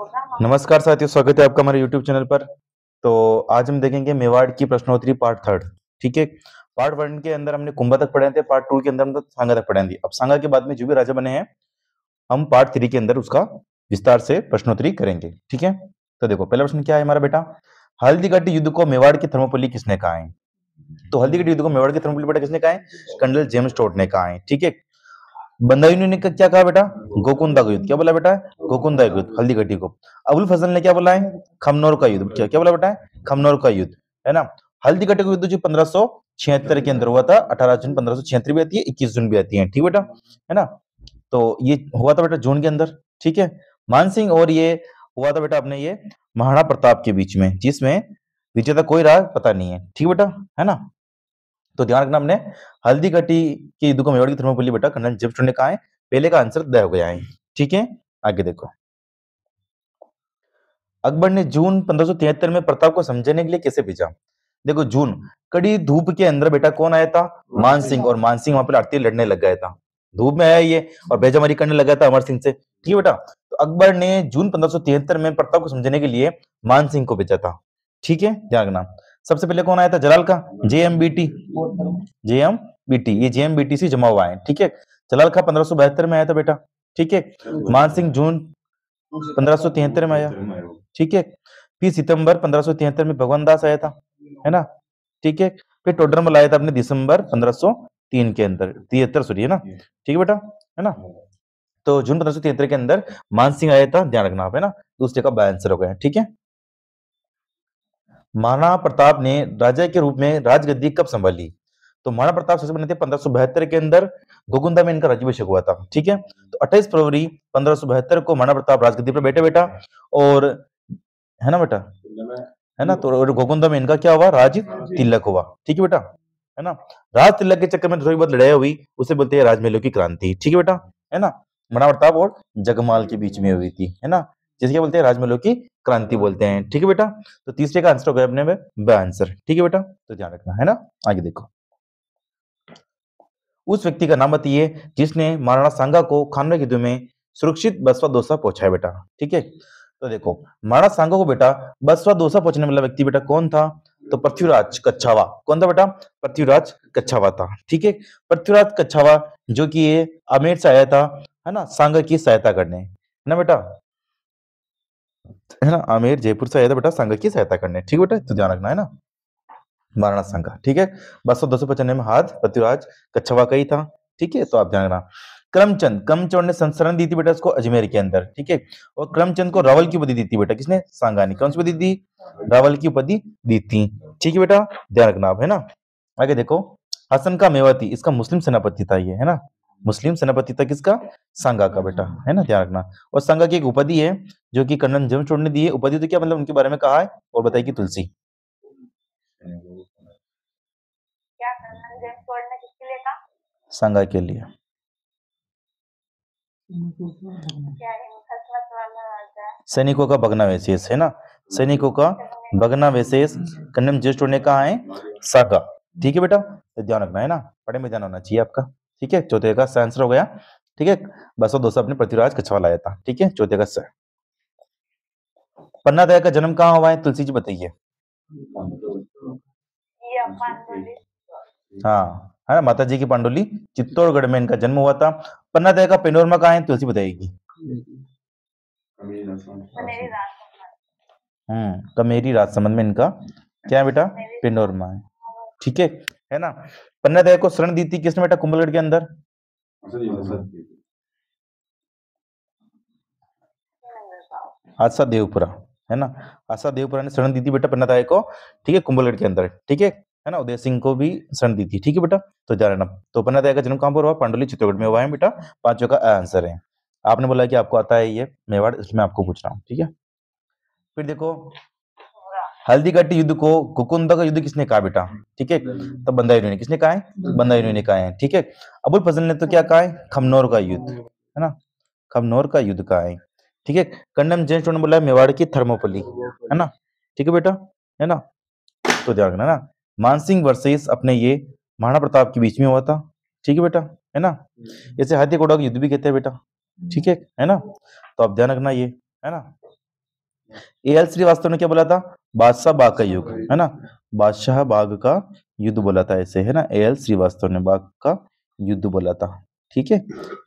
नमस्कार साथियों, स्वागत है आपका हमारे YouTube चैनल पर। तो आज हम देखेंगे मेवाड़ की प्रश्नोत्तरी पार्ट थर्ड। ठीक है, पार्ट वन के अंदर हमने कुंभा तक पढ़े थे, पार्ट टू के अंदर हम सांगा तक पढ़े थे। अब सांगा के बाद में जो भी राजा बने हैं हम पार्ट थ्री के अंदर उसका विस्तार से प्रश्नोत्तरी करेंगे। ठीक है, तो देखो पहला प्रश्न क्या है हमारा बेटा, हल्दीघाटी युद्ध को मेवाड़ की थर्मोपल्ली किसने कहा है? तो हल्दीघाटी युद्ध को मेवाड़ की थर्मोपल्ली बेटा किसने कहा है? कर्नल जेम्स टोट ने कहा है। ठीक है, बंदायूं ने क्या कहा बेटा? गोकुंदा का युद्ध। क्या बोला बेटा? गोकुंदा का युद्ध, हल्दीघाटी को। अबुल फजल ने क्या बोला है? खमनोर का युद्ध। क्या क्या बोला बेटा? खमनोर का युद्ध, है ना। हल्दीघाटी का युद्ध जो 1576 के अंदर हुआ था, 18 जून 1576 भी आती है, 21 जून भी आती है। ठीक बेटा, है ना। तो ये हुआ था बेटा जून के अंदर। ठीक है, मानसिंह और ये हुआ था बेटा अपने ये महाराणा प्रताप के बीच में, जिसमें विजेता कोई रहा पता नहीं है। ठीक बेटा, है ना। तो ध्यान रखना, हमने हल्दीघाटी के युद्ध को मेवाड़ की थर्मोपल्ली बेटा कर्नल जेम्स टोट ने कहा है। पहले का आंसर तय हो गया है। ठीक है, आगे देखो। अकबर ने जून 1573 में प्रताप को समझाने के लिए कैसे भेजा? देखो जून कड़ी धूप के अंदर बेटा कौन आया था? मानसिंह। और मानसिंह वहां पर आरती लड़ने लग गया था, धूप में आया ये और भेजामारी करने लगा था अमर सिंह से। ठीक है बेटा, तो अकबर ने जून 1573 में प्रताप को समझाने के लिए मानसिंह को भेजा था। ठीक है, ध्यान रखना। सबसे पहले कौन आया था? जलाल का जेएमबीटी। जेएमबीटी, ये जेएमबीटी से जमा हुआ है। ठीक है, जलाल का 1572 में आया था बेटा। ठीक है, मानसिंह जून 1573 में आया। ठीक है, फिर सितंबर 1573 में भगवान दास आया था, है ना। ठीक है, फिर टोडरमल आया था अपने दिसंबर 1503 के अंदर, 73 सॉरी, है ना। ठीक है बेटा, है ना। तो जून 1573 के अंदर मानसिंह आया था, ध्यान रखना आप, है ना। दूसरे का बाय आंसर हो गया। ठीक है, महाराणा प्रताप ने राजा के रूप में राजगद्दी कब संभाली? तो महाराणा प्रताप सबसे बने थे 1572 के अंदर, गोकुंदा में इनका राज्याभिषेक हुआ था। ठीक है, तो 28 फरवरी 1572 को महाराणा प्रताप राजगद्दी पर बैठे बेटा, और है ना बेटा, है ना। तो गोकुंदा में इनका क्या हुआ? राज तिलक हुआ। ठीक है बेटा, है ना। राज तिलक के चक्कर में थोड़ी बहुत लड़ाई हुई, उसे बोलते हैं राजमहलों की क्रांति। ठीक है बेटा, है ना। महाराणा प्रताप और जगमाल के बीच में हुई थी, है ना, जिसे क्या बोलते हैं? राजमहलों की क्रांति बोलते हैं। ठीक है बेटा, तो तीसरे का आंसर हो गया अपने में ब आंसर। ठीक है बेटा, तो ध्यान रखना, है ना। आगे देखो, उस व्यक्ति का नाम बताइए जिसने महाराणा सांगा को खानवा युद्ध में सुरक्षित बसवा दोसा पहुंचाया बेटा। ठीक है, तो देखो महाराणा सांगा को बेटा बसवा दोसा पहुंचने वाला व्यक्ति बेटा कौन था? तो पृथ्वीराज कच्छावा। कौन था बेटा? पृथ्वीराज कच्छावा था। ठीक है, पृथ्वीराज कच्छावा जो कि ये आमेर से आया था, है ना, सांगा की सहायता करने, है ना बेटा, है ना। आमेर जयपुर से आया था बेटा सांगा की सहायता करने। ठीक है बेटा, तो ध्यान रखना, है ना। महाराणा सांगा। ठीक है, 295 में हाथ पृथ्वीराज कच्छावा का ही था। ठीक है, तो आप ध्यान रखना। करमचंद ने शरण दी थी बेटा इसको अजमेर के अंदर। ठीक है, और करमचंद को रावल की उपाधि दी थी बेटा, किसने? सांगा ने। कौन सी उपाधि दी? रावल की उपाधि दी थी। ठीक है बेटा, ध्यान रखना आप, है ना। आगे देखो, हसन का मेवाती, इसका मुस्लिम सेनापति था ये, है ना। मुस्लिम सेनापति था किसका? सांगा का बेटा, है ना, ध्यान रखना। और सांगा की एक उपाधि है जो कि कर्नल जेम्स टोड ने दी है। उपाधि तो क्या मतलब उनके बारे में कहा है और बताइए तुलसी। सांगा के लिए सैनिकों का भगना विशेष, है ना। सैनिकों का भगना विशेष कर्नल जेम्स टोड ने कहा है सांगा। ठीक है बेटा, तो ध्यान रखना, है ना, पढ़े में ध्यान होना चाहिए आपका। ठीक है, चौथे का आंसर हो गया। ठीक है, बसो दोस्तों अपने पृथ्वीराज कच्छावा लाया था। ठीक है, चौथे का सर। पन्ना दया का जन्म कहाँ हुआ है? तुलसी जी बताइए। हाँ, है ना, माता जी की पांडुली चित्तौड़गढ़ में इनका जन्म हुआ था। पन्ना दया का पेनोरमा कहाँ है? तुलसी बताएगी। कमेरी राजसमंद में इनका क्या है बेटा? पेनोरमा है। ठीक है ना। पन्ना दया को शरण दी थी किसने बेटा कुंभलगढ़ के अंदर? आशा देवपुरा, है ना। आशा देवपुरा ने शरण दी थी बेटा पन्ना दया को। ठीक है, कुंभलगढ़ के अंदर। ठीक है ना। उदय सिंह को भी शरण दी थी। ठीक है बेटा, तो जा रहा। तो पन्ना दया का जन्म कहां पर हुआ? पांडुली चित्तौड़गढ़ में हुआ है बेटा। पांचों का आंसर है। आपने बोला कि आपको आता है ये मेवाड़, इसमें आपको पूछ रहा हूँ। ठीक है, फिर देखो, हल्दीघाटी युद्ध को गोकुंदा का युद्ध किसने कहा बेटा? ठीक है, तो बंदायूं ने। किसने कहा है? बंदायूं ने कहा है। ठीक है, अबुल फजल ने तो क्या कहा है? खमनोर का युद्ध, है ना, खमनोर का युद्ध कहा है। ठीक है, कर्नल जेम्स टोड ने बोला मेवाड़ की थर्मोपल्ली, है ना। ठीक है बेटा, है ना, तो ध्यान रखना ना। मानसिंह वर्सेस अपने ये महाराणा प्रताप के बीच में हुआ था। ठीक है बेटा, है ना। इसे हाथी घोड़ा का युद्ध भी कहते हैं बेटा। ठीक है ना, तो आप ध्यान रखना ये, है ना। एएल श्रीवास्तव ने क्या बोला था? बादशाह बाग का युग, है ना, बादशाह बाग का युद्ध बोला था ऐसे, है ना, एएल श्रीवास्तव ने बाग का युद्ध बोला था, ठीक है,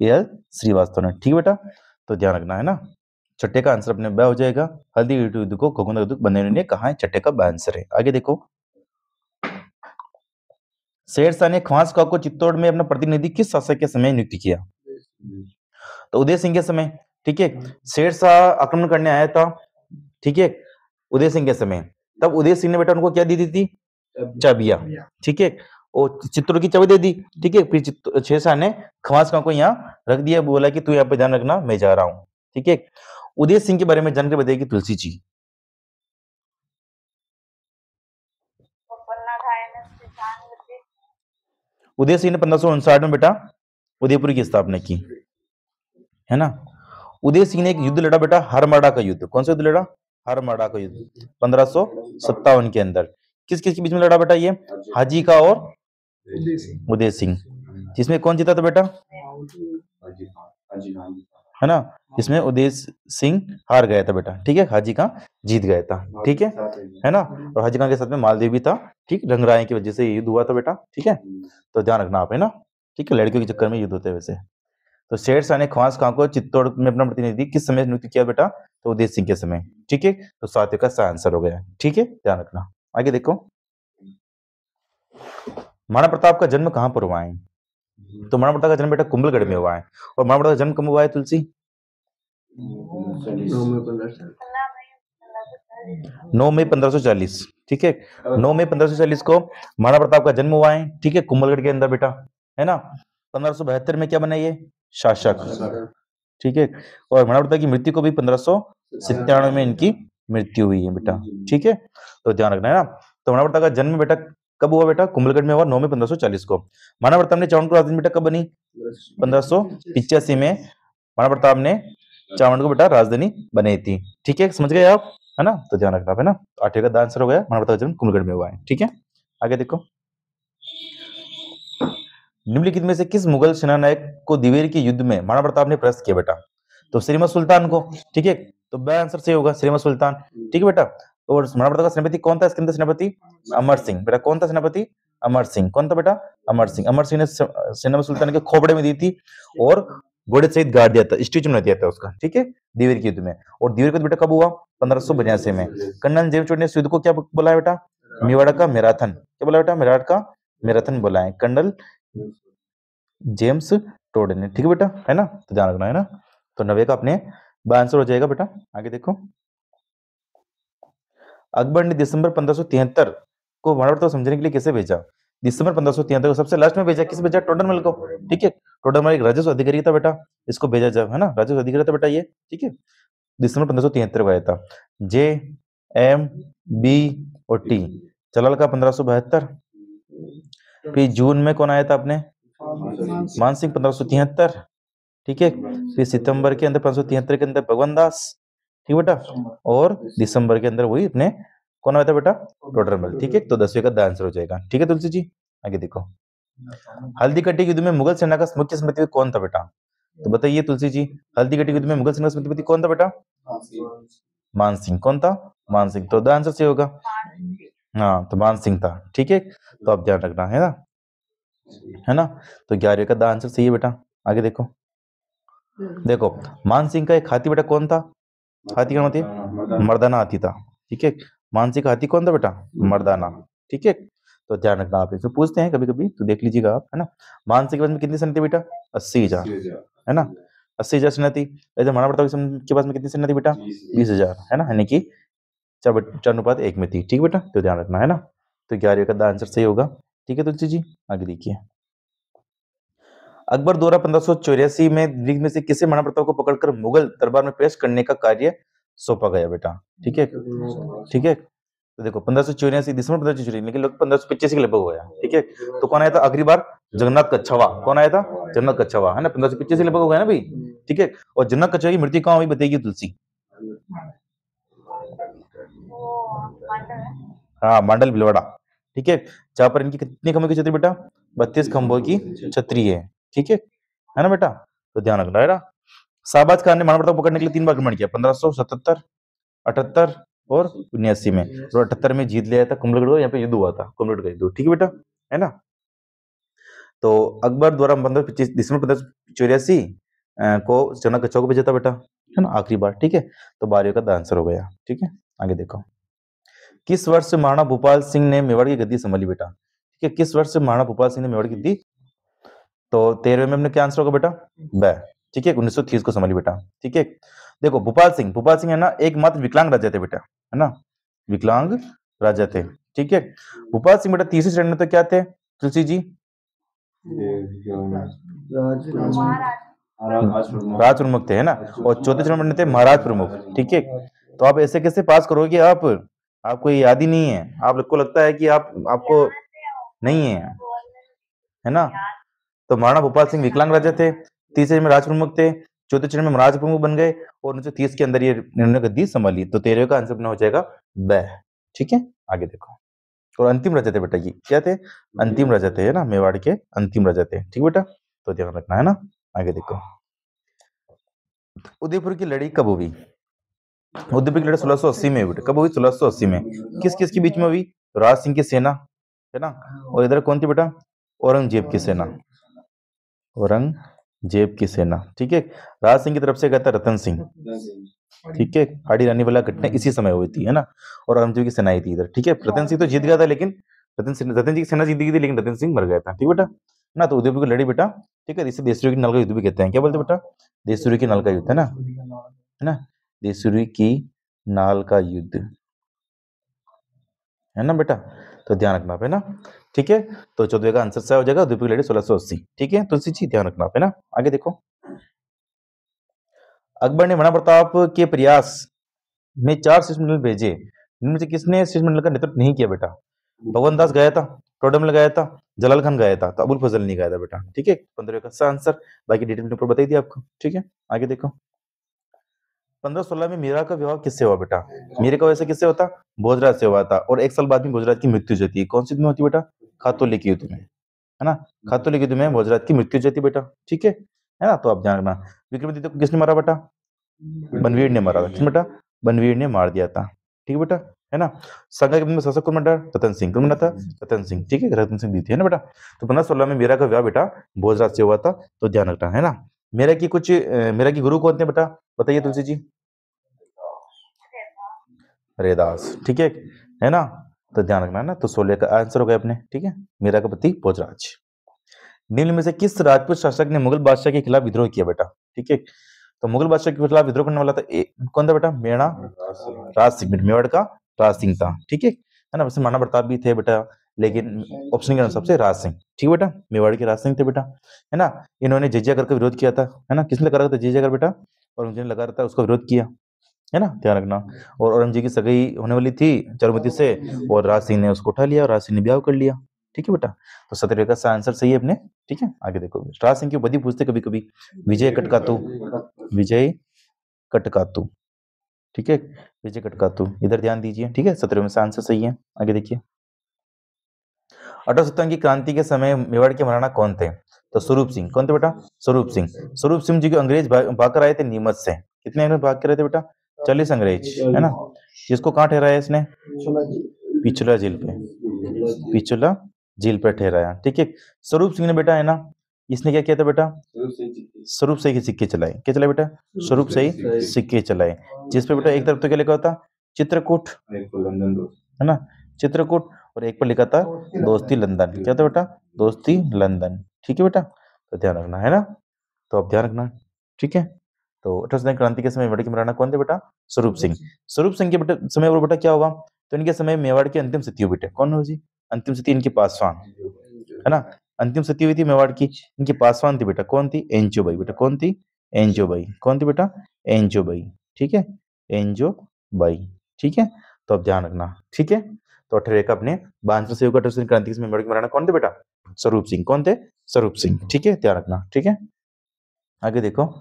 एएल श्रीवास्तव ने, ठीक है बेटा, तो ध्यान रखना, है ना। छठे का आंसर अपने ब हो जाएगा। हल्दी युद्ध को गोगुंदा युद्ध बनने ने कहा है, छठे का ब आंसर है। आगे देखो, शेरशाह ने ख्वास खां को चित्तौड़ में अपना प्रतिनिधि किस शासक के समय नियुक्त किया? तो उदय सिंह के समय, ठीक है, शेरशाह आक्रमण करने आया था, ठीक है, उदय सिंह के समय, तब उदय सिंह ने बेटा उनको क्या दी थी? चाबियां, ठीक है, और चित्तौड़ की चाबी दे दी, ठीक है, फिर शेरशाह ने ख्वास खां को यहाँ रख दिया, बोला कि तू यहाँ पे ध्यान रखना, मैं जा रहा हूँ, ठीक है। उदय सिंह के बारे में जानकारी बताएगी तुलसी जी। उदय सिंह ने 1559 में बेटा उदयपुर की स्थापना की, है ना। उदय सिंह ने एक युद्ध लड़ा बेटा, हरमाड़ा का युद्ध। कौन सा युद्ध लड़ा? हरमाड़ा का युद्ध 1557 के अंदर। किस किस के बीच में लड़ा बेटा ये? हाजी का और उदय सिंह। जिसमें कौन जीता था बेटा? है ना, इसमें उदय सिंह हार गया था बेटा, ठीक है, हाजी का जीत गया था, ठीक है ना। और हाजी खान के साथ में मालदेव भी था, ठीक, रंगराय की वजह से युद्ध हुआ था बेटा, ठीक है, तो ध्यान रखना आप, है ना, ठीक है, लड़कियों के चक्कर में युद्ध होते हैं वैसे। तो शेरशाह ने ख्वास खां को चित्तौड़ में अपना प्रतिनिधि किस समय नियुक्त किया बेटा? तो उदय सिंह के समय, ठीक है, तो सातवें का सही आंसर हो गया, ठीक है, ध्यान रखना। आगे देखो, महाराणा प्रताप का जन्म कहां पर हुआ है? तो महाराणा प्रताप का जन्म बेटा कुंभलगढ़ में हुआ है। और महाराणा प्रताप का जन्म कब हुआ है तुलसी? 9 मई 1540, ठीक है, 9 मई 1540 को महाराणा प्रताप का जन्म हुआ है, ठीक है, कुंभलगढ़ के अंदर बेटा, है ना। 1572 में क्या बना ये? शासक, ठीक है, और महाराणा प्रताप की मृत्यु को भी 1597 में इनकी मृत्यु हुई है बेटा, ठीक है, तो ध्यान रखना, है ना। तो महाराणा प्रताप का जन्म बेटा कब हुआ बेटा? कुंभलगढ़ में हुआ 9 मई 1540 को। महाराणा प्रताप ने चावंड को राजधानी बेटा कब बनी? 1585 में महाराणा प्रताप ने चावंड को बेटा राजधानी बनाई थी, ठीक है, समझ गए आप, है ना, तो ध्यान रखना, है ना। आठवें का आंसर हो गया, महाराणा प्रताप का जन्म कुंभलगढ़ में हुआ है, ठीक है। आगे देखो, निम्नलिखित में से किस मुगल सेनानायक को दिवेर के युद्ध में महाराणा प्रताप ने परास्त किया बेटा? तो श्रीमत सुल्तान को, ठीक है, तो बे आंसर से होगा श्रीमत सुल्तान, ठीक है बेटा। और महाराणा प्रताप का सेनापति कौन था इसके अंदर? सेनापति अमर सिंह बेटा। कौन था सेनापति? अमर सिंह। कौन था बेटा? अमर सिंह। अमर सिंह ने श्रीमत सुल्तान के खोपड़े में दी थी और घोड़े सहित गाड़ दिया था, स्टेचू बना दिया था उसका, ठीक है, दिवेर के युद्ध में। और दिवेर का बेटा कब हुआ? 1582 में। कर्नल जेम्स टोड ने इस युद्ध को क्या बोला है बेटा? मेवाड़ का मैराथन। क्या बोला बेटा? मेवाड़ का मैराथन बोला है कर्नल जेम्स टोड ने, ठीक है बेटा, है ना, तो ध्यान रखना, है ना। तो 90 का अपने आंसर हो जाएगा बेटा। आगे देखो, अकबर ने दिसंबर 1573 को महाराणा प्रताप समझने के लिए कैसे भेजा? दिसंबर 1573 को सबसे लास्ट में भेजा, किस भेजा? टोडरमल को, ठीक है, टोडरमल एक राजस्व अधिकारी था बेटा, इसको भेजा जब, है ना, राजस्व अधिकारी था बेटा ये, ठीक है, दिसंबर 1573 को आया था। जे एम बी और टी, जलाल का 1572, फिर जून में कौन आया था अपने? मान सिंह 1573, ठीक है, फिर सितंबर के अंदर 1573 के अंदर भगवान दास, ठीक बेटा, और दिसंबर के अंदर वही अपने कौन आया था बेटा? टोडरमल, ठीक है, तो 10वें का आंसर हो जाएगा, ठीक है तुलसी जी। आगे देखो, हल्दी घटी युद्ध में मुगल सेना का मुख्य सेनापति कौन था बेटा? तो बताइए तुलसी जी, हल्दी घटी युद्ध में मुगल सेना का सेनापति कौन था बेटा? मान सिंह। कौन था? मान सिंह। तो द आंसर से होगा, हाँ, तो मान सिंह था, ठीक है, तो आप ध्यान रखना, है ना, है ना, तो 11वें का द आंसर सही है बेटा। आगे देखो, देखो मान सिंह का एक हाथी बेटा कौन था? हाथी का मतलब मर्दाना हाथी था, ठीक है, मान सिंह का हाथी कौन था बेटा? मर्दाना, ठीक है, तो ध्यान रखना, आप इसमें पूछते हैं कभी कभी, तो देख लीजिएगा आप, है ना। मान सिंह के पास में कितनी सेना थी बेटा? 80,000, है ना, 80,000 सेना थी। ऐसे महाराणा प्रताप के पास में कितनी सेना थी बेटा? 20,000, है ना, यानी कि 4:1 में थी, ठीक बेटा, तो ध्यान रखना, है ना। तो 11वें का आंसर सही होगा, ठीक है तुलसी जी। आगे देखिए, अकबर द्वारा 1584 में दिल्ली में से किसे महाराणा प्रताप को पकड़कर मुगल दरबार में पेश करने का कार्य सौंपा गया बेटा? ठीक है, ठीक है, तो देखो 1584 दिसंबर 1584, लेकिन लोग 1585 के लगभग हो गया, ठीक है, तो कौन आया था आखिरी बार? जगन्नाथ कच्छावा। कौन आया था? जगन्नाथ कच्छावा, है ना, 1585 के लगभग हो गया ना भाई, ठीक है। और जगन्नाथ कच्छावा की मृत्यु कहाँ हुई बताइए तुलसी? हाँ, मांडल भिलवाड़ा, ठीक है, जहां पर इनकी कितनी खंभों की छतरी बेटा? 32 खंभों की छतरी है, ठीक है ना बेटा, तो ध्यान रखना, है ना। शाहबाज खान ने महाराणा प्रताप को पकड़ने के लिए 3 बार आक्रमण किया, 1577, 78 और 79 में, और 78 में जीत लिया था कुंभलगढ़, यहाँ पे युद्ध हुआ था, कुंभलगढ़ का युद्ध, ठीक है बेटा, है ना। तो अकबर द्वारा 25 दिसंबर 1584 को चना कच्चों को भेजा था बेटा, है ना, आखिरी बार, ठीक है। तो 12 का आंसर हो गया, ठीक है। आगे देखो, किस वर्ष महाराणा भूपाल सिंह ने मेवाड़ की गद्दी संभाली बेटा, ठीक है, किस वर्ष महाराणा भूपाल सिंह ने मेवाड़ की गद्दी, तो 13वें में हमने क्या आंसर होगा बेटा, ब, ठीक है, 1930 को संभाली बेटा, ठीक है। देखो भूपाल सिंह है ना, एकमात्र विकलांग राजा थे बेटा, है ना, विकलांग राजा थे, ठीक है। भूपाल सिंह बेटा तीसरी श्रेणी में तो क्या थे तुलसी जी, राज प्रमुख थे, है ना, और चौथे चरण में थे महाराज प्रमुख, ठीक है। तो आप ऐसे कैसे पास करोगे, आपको ये याद ही नहीं है, आपको लगता है कि आपको नहीं है ना। तो महाराणा भूपाल सिंह विकलांग राजा थे, तीसरे में राज प्रमुख थे, चौथे चरण में महाराज प्रमुख बन गए, और 1930 के अंदर ये निर्णय गद्दी संभाली। तो 13वें का आंसर हो जाएगा ब, ठीक है। आगे देखो, और अंतिम राजा थे बेटा, ये क्या थे, अंतिम राजा थे, है ना, मेवाड़ के अंतिम राजा थे, ठीक बेटा, तो ध्यान रखना, है ना। आगे देखो, उदयपुर की लड़ाई कब हुई, उदयपुर की लड़ाई 1680 में हुई, कब हुई, 1680 में, किस किस के बीच में हुई, राज सिंह की सेना, है ना, और इधर कौन थी बेटा, औरंगजेब की सेना, औरंगजेब की सेना, ठीक है। राज सिंह की तरफ से गया था रतन सिंह, ठीक है, हाड़ी रानी वाला घटना इसी समय हुई थी, है ना, और औरंगजेब की सेना आई थी इधर, ठीक है। रतन सिंह तो जीत गया था, लेकिन रतन जी की सेना जीत गई थी, लेकिन रतन सिंह मर गया था, ठीक बेटा, है ना। तो उदयपुर की लड़ी बेटा, ठीक है, इसे देशूरी की नल का युद्ध भी कहते हैं, क्या बोलते बेटा, देशूरी की नल का युद्ध, है ना, देशूरी की नाल का युद्ध, है ना बेटा, तो ध्यान रखना है ना, ठीक है। तो 14 का आंसर क्या हो जाएगा, उदयपुर की लड़ी 1680, ठीक है, तुलसी जी ध्यान रखना है ना। आगे देखो, अकबर ने महाराणा प्रताप के प्रयास में 4 शिष्टमंडल भेजे, इनमें से किसने शिष्टमंडल का नेतृत्व नहीं किया बेटा, भगवान दास गया था, टोडरमल गया था, जलाल खान गया था, तो अबुल फजल नहीं गया था बेटा, ठीक है। 15 का सही आंसर, बाकी डिटेल ऊपर बताई दी आपको, ठीक है। आगे देखो, 1516 में मीरा का विवाह किससे हुआ बेटा, मीरा का वैसे किससे होता, भोजराज से हुआ था, और 1 साल बाद में भोजराज की मृत्यु हो जाती है, कौन सी में होती बेटा, खातौली के युद्ध में, है ना, खातौली के युद्ध में भोजराज की मृत्यु हो जाती बेटा, ठीक है ना। तो आप ध्यान रखना, विक्रमादित्य को किसने मारा बेटा, बनवीर ने मारा था, किस बेटा, बनवीर ने मार दिया था, ठीक है बेटा, है ना। संगा के शासक कौन बना, रतन सिंह, कौन बना था, रतन सिंह, ठीक है, रतन सिंह दी थी, है ना बेटा। तो 1516 में मीरा का विवाह बेटा भोजराज से हुआ था, तो ध्यान रखना, है ना। मीरा की गुरु कौन थे बेटा, बताइए तुलसी जी, रेदास, ठीक है ना, तो ध्यान रखना है ना। तो 16 का आंसर हो गया अपने, ठीक है, मीरा का पति भोजराज। निम्न में से किस राजपूत शासक ने मुगल बादशाह के खिलाफ विद्रोह किया बेटा, ठीक है। तो मुगल बादशाह के खिलाफ विद्रोह करने वाला था कौन था बेटा, मेवाड़ा राज सिंह, मेवाड़ का राज सिंह था, ठीक है ना। वैसे महाराणा प्रताप भी थे बेटा, लेकिन ऑप्शन के अनुसार से राज सिंह, ठीक बेटा, मेवाड़ के राज सिंह थे बेटा, है ना। इन्होंने जिजिया कर का विरोध किया था, है ना, किसने लगा था जिजिया कर बेटा, औरंगजेब ने लगा था, उसका विरोध किया, है ना, ध्यान रखना। और औरंगजेब की सगाई होने वाली थी चारुमती से, और राज सिंह ने उसको उठा लिया, और राज सिंह ने ब्याह कर लिया, ठीक है बेटा। तो 17 का आंसर सही है अपने, ठीक है। आगे देखो, राज सिंह की उपाधि पूछते कभी कभी, विजय कटकातु, विजय कटकातु, ठीक है, विजय कटकातु, इधर ध्यान दीजिए, ठीक है, 17 में से आंसर सही है। आगे देखिए, 1857 की क्रांति के समय मेवाड़ के महाराणा कौन थे, तो स्वरूप सिंह, कौन थे बेटा, स्वरूप सिंह, स्वरूप सिंह जी को अंग्रेज भाग कर आए थे नीमच से, कितने अंग्रेज भाग कर रहे थे बेटा, 40 अंग्रेज, है ना। जिसको कहाँ ठहराया इसने, पिछला झील पे, पिछला झील पे ठहराया, ठीक है। स्वरूप सिंह ने बेटा, है ना, इसने क्या किया था बेटा, स्वरूप से ही सिक्के चलाए, क्या चलाए बेटा, स्वरूप से ही सिक्के चलाए, जिसपे बेटा एक तरफ तो क्या लिखा होता, चित्रकूट, है ना, चित्रकूट, और एक पर लिखा था दोस्ती लंदन, क्या था बेटा, दोस्ती लंदन, ठीक है बेटा, तो ध्यान रखना, है ना। तो आप ध्यान रखना, ठीक है। तो 18 क्रांति के समय मेवाड़ के महाराणा कौन थे बेटा, स्वरूप सिंह, स्वरूप सिंह के बेटा समय और बेटा क्या हुआ, तो इनके समय मेवाड़ की अंतिम सती हुई बेटे, कौन हुई जी, अंतिम सती इनकी पासवान, है ना, अंतिम सती हुई थी मेवाड़ की, इनकी पासवान थी बेटा, कौन थी, एंजो बाई बेटा, कौन थी, एंजो बाई, कौन थी बेटा, एंजो बाई, ठीक है, एंजो बाई, ठीक है। तो अब ध्यान रखना, ठीक है। तो 18 का अपने 52 से 18 क्रांति के मेवाड़ के महाराणा कौन थे बेटा, स्वरूप सिंह, कौन थे, स्वरूप सिंह, ठीक है, ध्यान रखना, ठीक है। आगे देखो,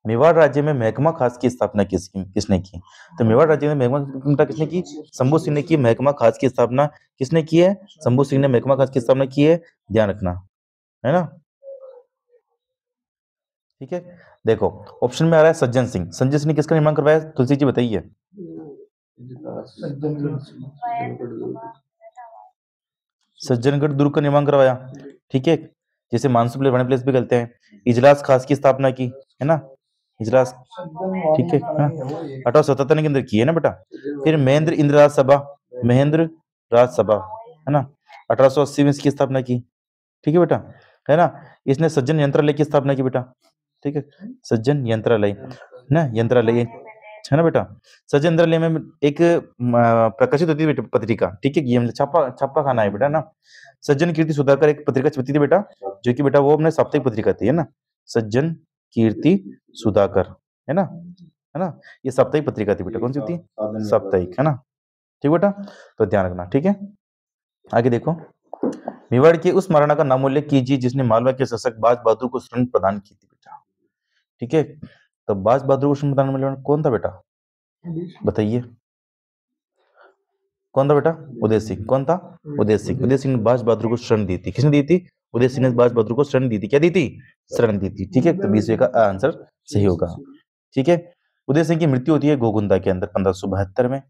मेवाड़ राज्य में महकमा खास की स्थापना किसने की, तो मेवाड़ राज्य में महकमा किसने की, शंभू सिंह ने की, महकमा खास की स्थापना किसने की है, शंभू सिंह ने महकमा खास की स्थापना की है, ध्यान रखना, है ना, ठीक है। देखो ऑप्शन में आ रहा है सज्जन सिंह। सज्जन सिंह ने किसका निर्माण करवाया तुलसी जी बताइए? सज्जनगढ़ दुर्ग का निर्माण करवाया, ठीक है। जैसे मानसून प्लेस वाणी प्लेस भी कहते हैं। इजलास खास की स्थापना की, है ना, इजलास, ठीक है। 1877 के अंदर की है ना बेटा। फिर महेंद्र इंद्र राज सभा, महेंद्र राज सभा, है ना, 1880 में इसकी स्थापना की, ठीक है बेटा, है ना। इसने सज्जन यंत्रालय की स्थापना की बेटा, ठीक है, सज्जन यंत्रालय ना, यंत्रालय है ना बेटा। सज्जन यंत्रालय में एक प्रकाशित होती है बेटा पत्रिका, ठीक है, ये मतलब छापा छापा खाना है बेटा ना। सज्जन कीर्ति सुधाकर एक पत्रिका छपती थी बेटा, जो कि बेटा वो अपने साप्ताहिक पत्रिका थी, है ना, सज्जन कीर्ति सुधाकर, है ना, ये साप्ताहिक पत्रिका थी बेटा। कौन सी थी? साप्ताहिक, है ना, ठीक बेटा, तो ध्यान रखना, ठीक है। आगे देखो, मेवाड़ के उस महाराणा का नाम उल्लेख कीजिए जिसने मालवा के शासक बाज बहादुर को शरण प्रदान की थी बेटा, ठीक है। तो बाज बहादुर को शरण प्रदान मिला कौन था बेटा, बताइए कौन था बेटा? उदय सिंह। कौन था? उदय सिंह। उदय सिंह ने बाज बहादुर को शरण दी थी। किसने दी थी? उदय सिंह ने बाज बहादुर को शरण दी थी। क्या दी थी? शरण दी थी, ठीक है। तो 20 का आंसर सही होगा, ठीक है। उदय सिंह की मृत्यु होती है गोगुंदा के अंदर 1572 में,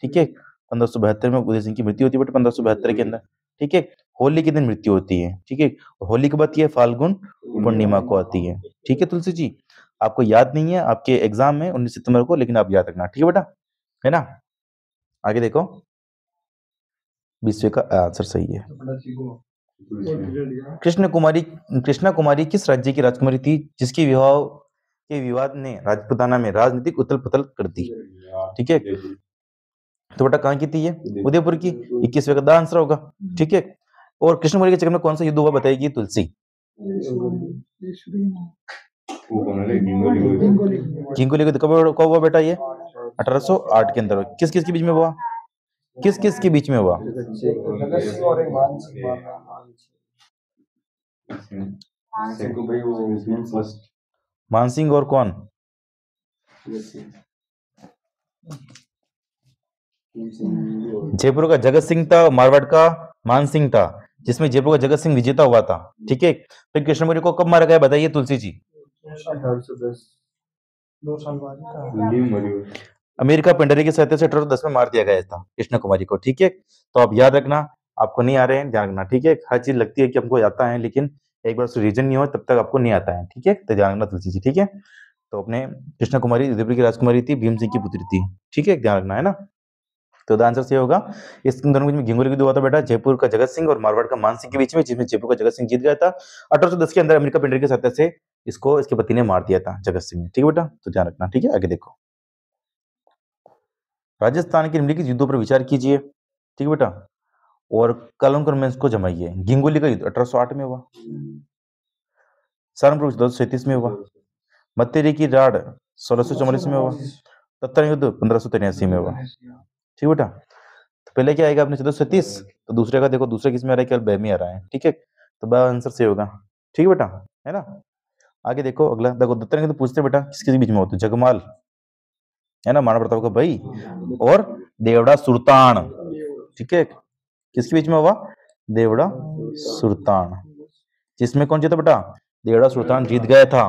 ठीक है। 1572 में उदय सिंह की मृत्यु होती है बेटा, 1572 के अंदर, ठीक है। होली के दिन मृत्यु होती है, ठीक है। होली कब आती है? फाल्गुन पूर्णिमा को आती है, ठीक है तुलसी जी। आपको याद नहीं है, आपके एग्जाम में 19 सितंबर को, लेकिन आप याद रखना, ठीक है बेटा, है ना। आगे देखो, 20 का आंसर सही है। कृष्णा कुमारी किस राज्य की राजकुमारी थी जिसके विवाह के विवाद ने राजपुताना में राजनीतिक उथल पुथल कर दी, ठीक है। तो बेटा कहाँ की थी ये? उदयपुर की। 21वें का आंसर होगा, ठीक है। और कृष्ण कुमारी के चक्कर में कौन सा युद्ध हुआ बताएगी तुलसी? किंगोली युद्ध कब हुआ बेटा? ये 1808 के अंदर। किस किस के बीच में हुआ? किस किस के बीच में हुआ? मानसिंह और कौन? जयपुर का जगत सिंह था, मारवाड़ का मानसिंह था, जिसमें जयपुर का जगत सिंह विजेता हुआ था, ठीक है। फिर कृष्णमुनि को कब मारा गया बताइए तुलसी जी? 2 साल बाद अमेरिका पेंडरी की सहायता से 1810 में मार दिया गया था कृष्ण कुमारी को, ठीक है। तो आप याद रखना, आपको नहीं आ रहे हैं ध्यान रखना, ठीक है। हर चीज लगती है कि हमको आता है, लेकिन एक बार रीजन नहीं हो तब तक आपको नहीं आता है, ठीक है। तो ध्यान रखना तुलसी जी, ठीक है। तो अपने कृष्ण कुमारी उदयपुर की राजकुमारी थी, भीम सिंह की पुत्री थी, ठीक है, ध्यान रखना, है ना। तो द आंसर सही होगा। इस दोनों के बीच में घिंगुली युद्ध हुआ था बेटा, जयपुर का जगत सिंह और मारवाड़ का मान सिंह के बीच में, जिसमें जयपुर का जगत सिंह जीत गया था। 1810 के अंदर अमेरिका पेंडरी की सहायता से इसको इसके पति ने मार दिया था, जगत सिंह ने, ठीक है बेटा, तो ध्यान रखना, ठीक है। आगे देखो, राजस्थान के निम्नलिखित युद्धों पर विचार कीजिए, ठीक है बेटा, और कलम क्रम में इसको जमाइए। घिंगुली का युद्ध 1808 में हुआ, सहारनपुर 1737 में हुआ, मत्तेरी की राड़ 1644 में हुआ, तत्तर युद्ध 1583 में हुआ, ठीक बेटा। तो पहले क्या आएगा अपने 1437, तो दूसरे का देखो, दूसरे किस में आ रहा है? केवल ब में आ रहा है, ठीक है। तो ब आंसर सही होगा, ठीक है बेटा, है ना। आगे देखो, अगला देखो, दत्तन के तो पूछते बेटा किसके बीच में होते? जगमाल, है ना, महाराणा प्रताप का भाई, और देवड़ा सुल्तान, ठीक है। किसके बीच में हुआ? देवड़ा सुल्तान, जिसमें कौन जीता बेटा? देवड़ा सुल्तान जीत गया था,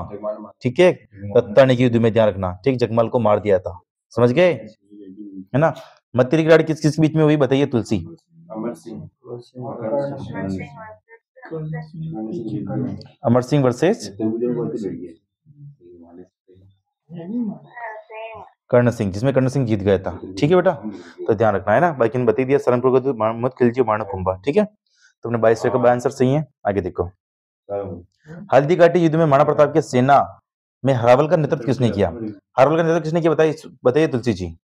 ठीक है। तत्तानी की युद्ध में, ध्यान रखना, ठीक, जगमाल को मार दिया था, समझ गए, है ना। मत्तेरी की लड़ाई किस किस के बीच में हुई बताइए तुलसी? अमर सिंह वर्सेस कर्ण सिंह, जिसमें कर्ण सिंह जीत गया था, ठीक है बेटा, तो ध्यान रखना, है ना। बाकी ने बता दिया, सहारनपुर का मत खिलजिए मारना कुंभा, ठीक है। तो अपने 22 का आंसर सही है। आगे देखो, हल्दी घाटी युद्ध में महाराणा प्रताप की सेना में हरावल का नेतृत्व किसने किया? हरावल का नेतृत्व किसने किया बताइए तुलसी जी?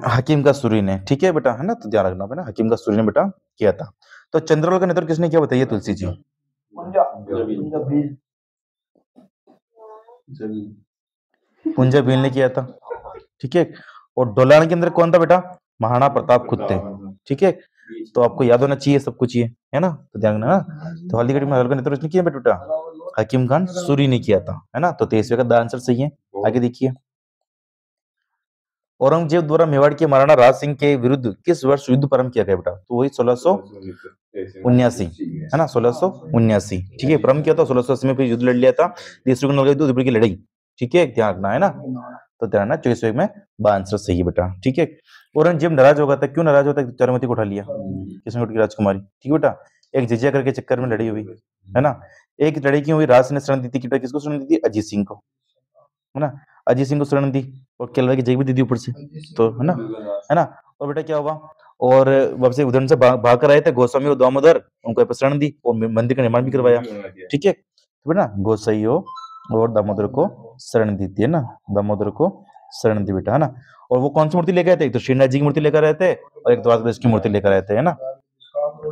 हकीम का सूरी ने, ठीक है बेटा, है ना, तो ध्यान रखना बेटा, हकीम का सूरी ने बेटा किया था। तो चंद्रौल का नेतृत्व किसने किया बताइए तुलसी जी? पुंजा भील ने किया था, ठीक है। और डोलान के अंदर कौन था बेटा? महाराणा प्रताप खुद थे, ठीक है। तो आपको याद होना चाहिए सब कुछ, ये है ना, तो ध्यान रखना ना। तो हल्दीघाटी में हल्का नेतृत्व किया बेटा, हकीम खान सूरी ने किया था, है ना। तो 23वें का आंसर सही है। आगे देखिए, औरंगजेब द्वारा मेवाड़ के महाराणा राज सिंह के विरुद्ध किस वर्ष युद्ध प्रारंभ किया गया बेटा? तो वही 1679 है ना, 1679। ठीक है, प्रारंभ किया था 1680 में, फिर युद्ध लड़ लिया था, दूसरे को नलगई दूसरी की लड़ाई। ठीक है, ध्यान रखना है ना, तो ध्यान रखना 24 में आंसर सही है बेटा। ठीक है, औरंगजेब नाराज हो गया था, क्यों नाराज होता है? चारुमती को उठा लिया, किसने उठी? राजकुमारी। ठीक है बेटा, एक जिजिया करके चक्कर में लड़ी हुई है ना। एक लड़ाई क्यों हुई? राज ने शरण दी थी, किसको शरण दी थी? अजीत सिंह को, है ना, अजीत सिंह को शरण दी, और केलवा की जगह भी दी थी ऊपर से, तो है ना। और बेटा क्या हुआ, और वहां से उधर से भाग कर आए थे गोस्वामी और दामोदर, उनको शरण दी और मंदिर का निर्माण भी करवाया। ठीक है, तो बेटा गोसाई और दामोदर को शरण दी थी, है ना, दामोदर को शरण दी बेटा, है ना। और वो कौन सी मूर्ति लेकर आए थे? एक तो श्रीनाथ जी की मूर्ति लेकर आए थे, और एक द्वारकाधीश की मूर्ति लेकर आए थे, है ना।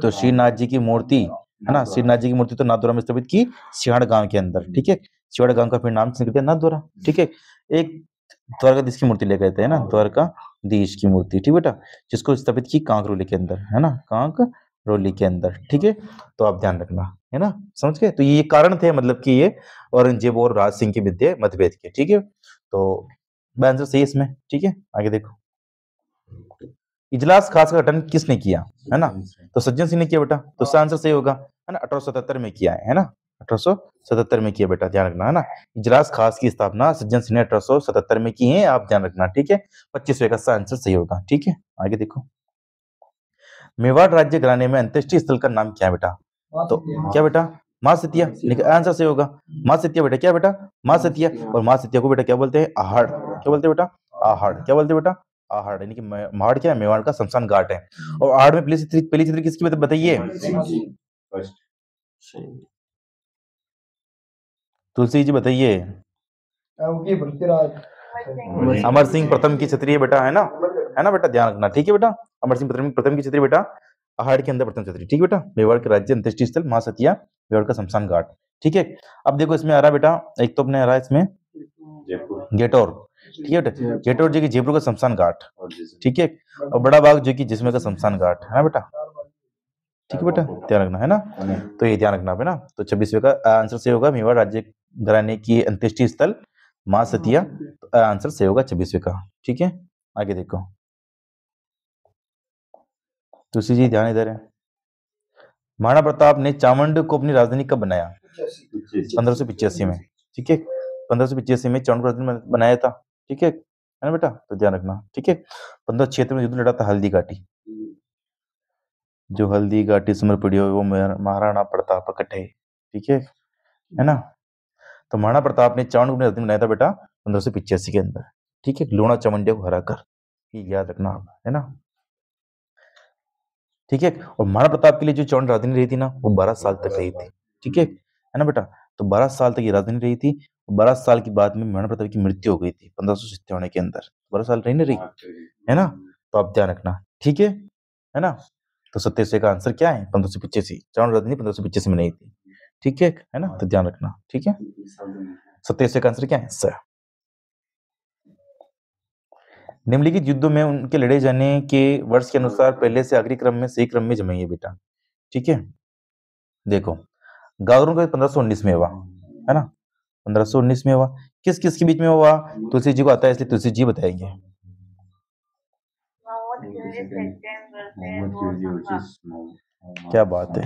तो श्रीनाथ जी की मूर्ति, है ना, श्रीनाथ जी की मूर्ति तो नाथद्वारा में स्थापित की, सिहाड़ गांव के अंदर। ठीक है, सिहाड़ गांव का फिर नाम से निकलता है नाथद्वारा। ठीक है, एक द्वारकाधीश की मूर्ति लेकर आए थे, है ना, द्वारकाधीश की मूर्ति। ठीक बेटा, जिसको स्थापित की कांकरोली के अंदर, है ना, कांकरोली के अंदर। ठीक है, तो आप ध्यान रखना, है ना, समझ गए। तो ये कारण थे, मतलब कि ये औरंगजेब और राज सिंह के मध्य मतभेद के। ठीक है, तो आंसर सही है इसमें। ठीक है, आगे देखो, इजलास खास का गठन किसने किया? है ना, तो सज्जन सिंह ने किया बेटा, तो इसका आंसर सही होगा, है ना, 1877 में किया है ना, 1877 में किया बेटा, ध्यान रखना, है ना। इजलास खास की स्थापना सज्जन सिंह ने 1877 में की है, आप ध्यान रखना। ठीक है, 25वें का आंसर सही होगा। ठीक है, आगे देखो, मेवाड़ राज्य घराने में अंत्येष्टि स्थल का नाम क्या है बेटा? तो क्या बेटा? माँ सतिया, लेकिन आंसर सही होगा माँ सतिया बेटा। क्या बेटा? माँ सतिया। और माँ सतिया को बेटा क्या बोलते हैं? आहड़। क्या बोलते हैं बेटा? आहड़। क्या बोलते हैं बेटा? आहड़, यानी कि महाड़ क्या है? मेवाड़ का शमशान घाट है। और आहड़ में पहली चित्र किसकी बताइए? तुलसी जी बताइए। अमर सिंह प्रथम की छतरी है बेटा, है ना बेटा, ध्यान रखना। ठीक है बेटा, अमर सिंह प्रथम की छतरी बेटा, आहड़ के अंदर प्रथम छतरी। ठीक है बेटा, मेवाड़ के राज्य अंत्येष्टि स्थल माँ सतिया, मेवाड़ का शमशान घाट। ठीक है, अब देखो इसमें आ रहा बेटा, एक तो अपने आ रहा है इसमें गेटौर। ठीक है बेटा, गेटौर जो कि जयपुर का शमशान घाट। ठीक है, और बड़ा बाग जो कि जिसमें का शमशान घाट, है ना बेटा। ठीक है बेटा, ध्यान रखना, है ना, तो ये ध्यान रखना बेटा। तो 26वें का आंसर सही होगा, मेवाड़ राज्य घराने की अंत्येष्टि स्थल माँ सतिया, आंसर सही होगा 26वें का। ठीक है, आगे देखो, तुलसी जी ध्यान इधर है। महाराणा प्रताप ने चामुंड को अपनी राजधानी कब बनाया? 1585 में। ठीक है, 1585 में चामुंड को राजधानी बनाया था। ठीक है ना बेटा, तो ध्यान रखना। ठीक है, 1576 में युद्ध लड़ा था हल्दी घाटी, जो हल्दी घाटी समर पड़ी हो वो महाराणा प्रताप कटे। ठीक है ना। तो महाराणा प्रताप ने चामुंड को अपनी राजधानी बनाया था बेटा 1585 के अंदर। ठीक है, लूणा चामुंडिया को हराकर, ये याद रखना आप, है ना। ठीक है, और महाराणा प्रताप के लिए जो चामुंड राजधानी रही थी ना, वो 12 साल तक रही थी। ठीक है ना बेटा, तो 12 साल तक ये राजधानी रही थी। 12 साल के बाद में महाराणा प्रताप की मृत्यु हो गई थी 1597 के अंदर। 12 साल रही नहीं रही, है ना, तो आप ध्यान रखना। ठीक है ना। तो 27 का आंसर क्या है? 1585। चामुंड राजधानी 1585 में नहीं थी। ठीक है ना, तो ध्यान रखना। ठीक है, 27 का आंसर क्या है? सर, निम्नलिखित युद्धों में उनके लड़े जाने के वर्ष के अनुसार पहले से आखिरी क्रम में सही क्रम में जमाइए बेटा। ठीक है, देखो गागरों का 1519 में हुआ, है ना, 1519 में हुआ। किस किस के बीच में हुआ? तुलसी जी को आता है इसलिए तुलसी जी बताएंगे। क्या बात है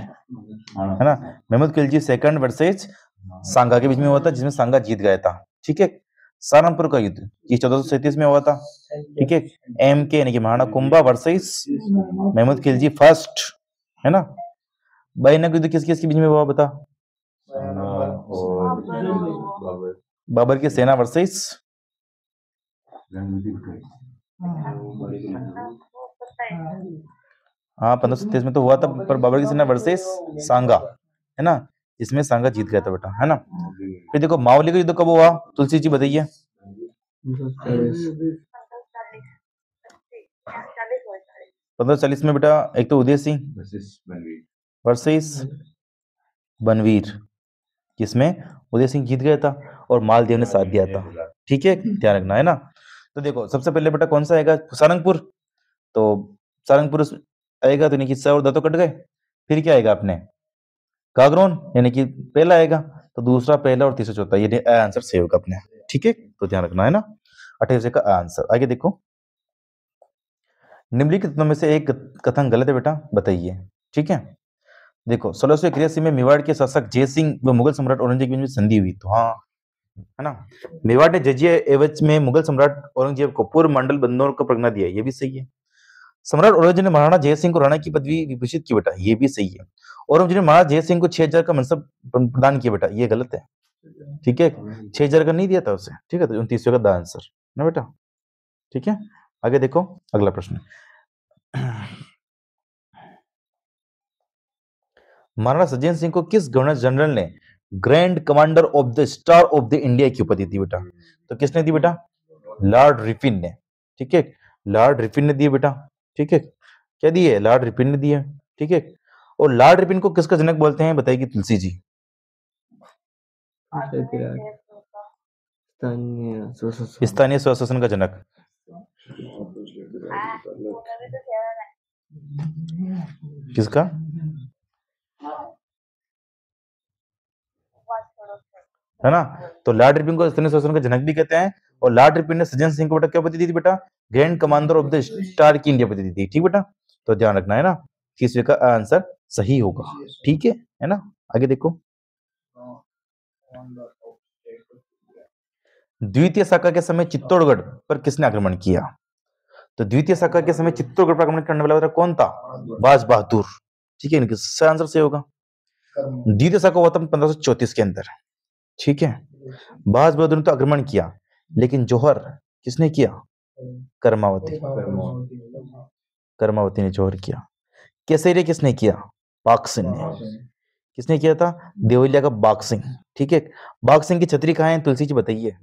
ना, महमूद खिलजी सेकंड वर्सेज सांगा के बीच में हुआ था, जिसमें सांगा जीत गया था। ठीक है, सहारनपुर का युद्ध ये 1437 में हुआ था। ठीक है, एम के यानी कि महाराणा कुंभा वर्सेस महमूद खिलजी फर्स्ट, है ना। बैनक युद्ध किस किस के बीच में हुआ बता? बाबर की सेना वर्सेस, हाँ 1527 में तो हुआ था, पर बाबर की सेना वर्सेस सांगा, है ना, इसमें सांगा जीत गया था बेटा, है ना। फिर देखो मावली का युद्ध कब हुआ? तुलसी जी बताइए। 1540 में बेटा, एक तो उदय सिंह वर्सेस बनवीर, जिसमें उदय सिंह जीत गया था और मालदेव ने साथ दिया था। ठीक है, ध्यान रखना, है ना। तो देखो सबसे पहले बेटा कौन सा आएगा? सारंगपुर। तो सारंगपुर आएगा तो यानी कि स और द तो कट गए, फिर क्या आएगा अपने? गागरोन, यानी कि पहला आएगा, तो दूसरा, पहला और तीसरा चौथा, ये आंसर सही होगा अपने। ठीक है, तो ध्यान रखना, है ना। 28 का आंसर। आगे देखो, निम्नलिखित में से एक कथन गलत है बेटा, बताइए। ठीक है, देखो 1681 में मेवाड़ के शासक जय सिंह व मुगल सम्राट औरंगजेब के बीच संधि हुई, तो हाँ है ना, मेवाड़ ने जजिया एवज में मुगल सम्राट औरंगजेब को पूर्व मंडल बंदों को प्रज्ञा दिया, ये भी सही है। सम्राट औरंगजेब ने महाराणा जय सिंह को राणा की पदवी विभूषित की बेटा, ये भी सही है। औरंगजेब ने महाराणा जय सिंह को 6000 का मनसब प्रदान किया बेटा, ये गलत है। ठीक है, 6000 का नहीं दिया था उसे। ठीक है, तो 29 का द आंसर ना बेटा। ठीक है, आगे देखो अगला प्रश्न। महाराणा सज्जन सिंह को किस गवर्नर जनरल ने grand commander of the star of the India की उपाधि दी बेटा? तो किसने दी बेटा? लॉर्ड रिपिन ने। ठीक है, लॉर्ड रिपिन ने दी बेटा। ठीक है, क्या दी है? लॉर्ड रिपिन ने दी है। ठीक है, और लॉर्ड रिपिन को किसका जनक बोलते हैं, बताएगी तुलसी जी। स्थानीय स्वशासन का जनक। किसका? है ना, तो लॉर्ड रिपिन को स्थानीय स्वशासन का जनक भी कहते हैं। और लॉर्ड रिपिन ने सज्जन सिंह को बेटा क्या उपाधि दी थी बेटा? Grand commander of the star की इंडिया उपाधि दी थी। ठीक बेटा, तो ध्यान रखना है ना, 30वें का आंसर सही होगा। ठीक है ना, आगे देखो। द्वितीय साका के समय चित्तौड़गढ़ पर किसने आक्रमण किया? तो द्वितीय साका के समय चित्तौड़गढ़ पर आक्रमण करने वाला कौन था? बाज बहादुर। ठीक है, इनका आंसर सही होगा। द्वितीय साका हुआ था 1534 के अंदर। ठीक है, बाज बहादुर ने तो आक्रमण किया, लेकिन जौहर किसने किया? कर्मावती। कर्मावती ने जौहर किया। केसरिया किसने किया? बाघ सिंह ने। किसने किया था? देवलिया का बाघ सिंह। ठीक है, बाघ सिंह की छतरी कहाँ है, तुलसी जी बताइए।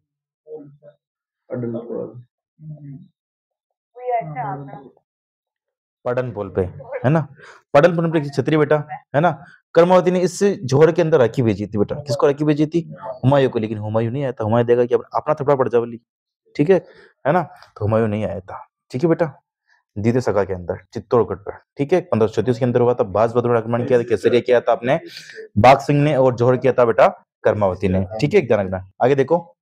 पडनपोल पे, है ना, पडनपोल पे छतरी बेटा, है ना। कर्मावती ने इस जौहर के अंदर राखी भेजी थी बेटा। किसको राखी भेजी थी? हुमायूं को, लेकिन हुमायूं नहीं आया था। हुमायूं देगा कि अपना थपड़ा पड़ जावली। ठीक है ना, तो हुमायूं नहीं आया था। ठीक है बेटा, द्वितीय सका के अंदर चित्तौड़गढ़ पर। ठीक है, 1534 के अंदर हुआ था। बाज बहादुर ने आक्रमण किया था, केसरिया किया था आपने बाघ सिंह ने, और जौहर किया था बेटा कर्मावती ने। ठीक है, ध्यान रखना। आगे देखो,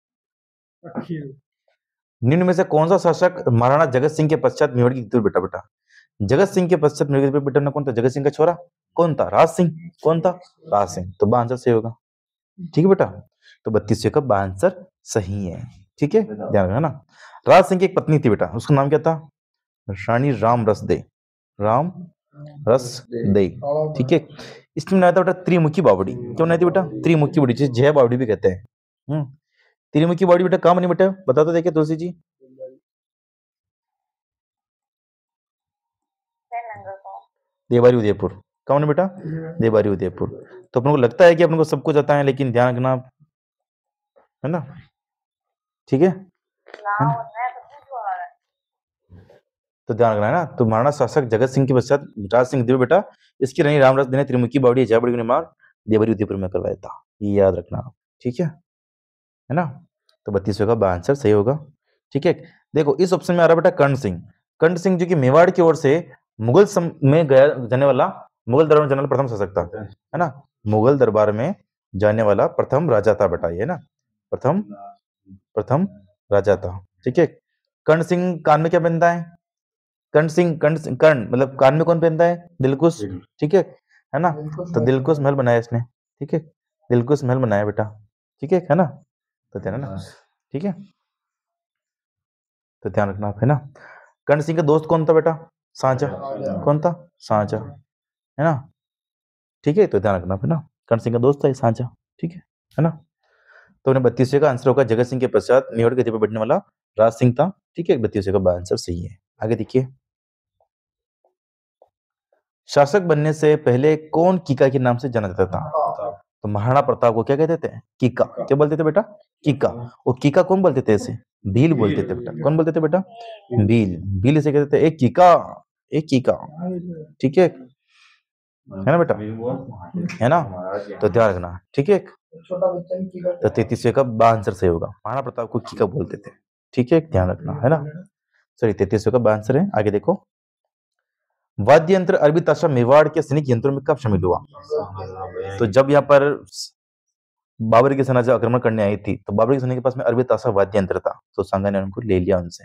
निम्न में से कौन सा शासक महाराणा जगत सिंह के पश्चात मेवाड़ की जीती बेटा? बेटा जगत सिंह के पश्चात मेवाड़ की बेटा कौन था? जगत सिंह का छोरा कौन था? राज सिंह। कौन था? राज सिंह। तो आंसर सही होगा। ठीक है बेटा, तो 32 का आंसर सही है। ठीक है, ध्यान रखना ना। राज सिंह की एक पत्नी थी बेटा, उसका नाम क्या था? रानी राम रसदे। राम रसदे। ठीक है, इसमें बनाया था बेटा त्रिमुखी बावड़ी। क्यों बनाई थी बेटा? त्रिमुखी बावड़ी, जिसे जय बावड़ी भी कहते हैं। त्रिमुखी बावड़ी बेटा काम नहीं बेटा, बता तो देखिए तुलसी जी। देवारी उदयपुर। कौन है बेटा? देवारी उदयपुर। तो अपन को लगता है कि अपन को सब कुछ आता है, लेकिन ध्यान रखना, है ना। ठीक है, तो ध्यान रखना है ना। तो महाराणा शासक जगत सिंह के पश्चात राज सिंह देव बेटा, इसकी रानी रामरस ने त्रिमुखी बावड़ी जयपुर के निर्माण देवरी उदयपुर में करवाया था, ये याद रखना। ठीक है ना, तो 32 का आंसर सही होगा। ठीक है, देखो इस ऑप्शन में आ रहा बेटा कर्ण सिंह। कर्ण सिंह जो कि मेवाड़ की ओर से मुगल में गया जाने वाला मुगल दरबार में जाने वाला प्रथम शासक था, है ना। मुगल दरबार में जाने वाला प्रथम राजा था बेटा, ये ना प्रथम राजा था। ठीक है, कर्ण सिंह कान में क्या पहनता है? कर्ण मतलब कान में कौन पहनता है? दिलकुश। ठीक है ना, तो दिलकुश महल बनाया इसने। ठीक है, दिलकुश महल बनाया बेटा। ठीक है ना, तो ध्यान ना। ठीक है, तो ध्यान रखना आप, है ना। कर्ण सिंह का दोस्त कौन था बेटा? सांचा। कौन था? सांचा, है ना। ठीक है, तो ध्यान रखना है ना, कर्ण सिंह का दोस्त था सांचा। ठीक है ना, तो उन्हें 32 का आंसर होगा। जगत सिंह के पश्चात मेवाड़ के पर बैठने वाला राज सिंह था। ठीक है, 32 का आंसर सही है। आगे देखिए, शासक बनने से पहले कौन कीका के नाम से जाना जाता था? तो महाराणा प्रताप को क्या कहते थे? कीका। क्या बोलते थे बेटा? कीका। और कीका कौन बोलते थे? इसे भील बोलते थे बेटा। कौन बोलते थे बेटा? भील। भील इसे कहते थे, एक कीका, एक कीका। ठीक है ना बेटा, है ना, तो ध्यान रखना। ठीक है, तो 33 का आंसर सही होगा। महाराणा प्रताप को कीका बोलते थे। ठीक है, ध्यान रखना, है ना। सॉरी, 33 का आंसर है। आगे देखो, वाद्य यंत्र अरबी ताशा मेवाड़ के सैनिक यंत्रों में कब शामिल हुआ? तो जब यहाँ पर बाबर की सेना जब आक्रमण करने आई थी, तो बाबर की सेना के पास में अरबी ताशा वाद्य यंत्र था, तो सांगा ने उनको ले लिया उनसे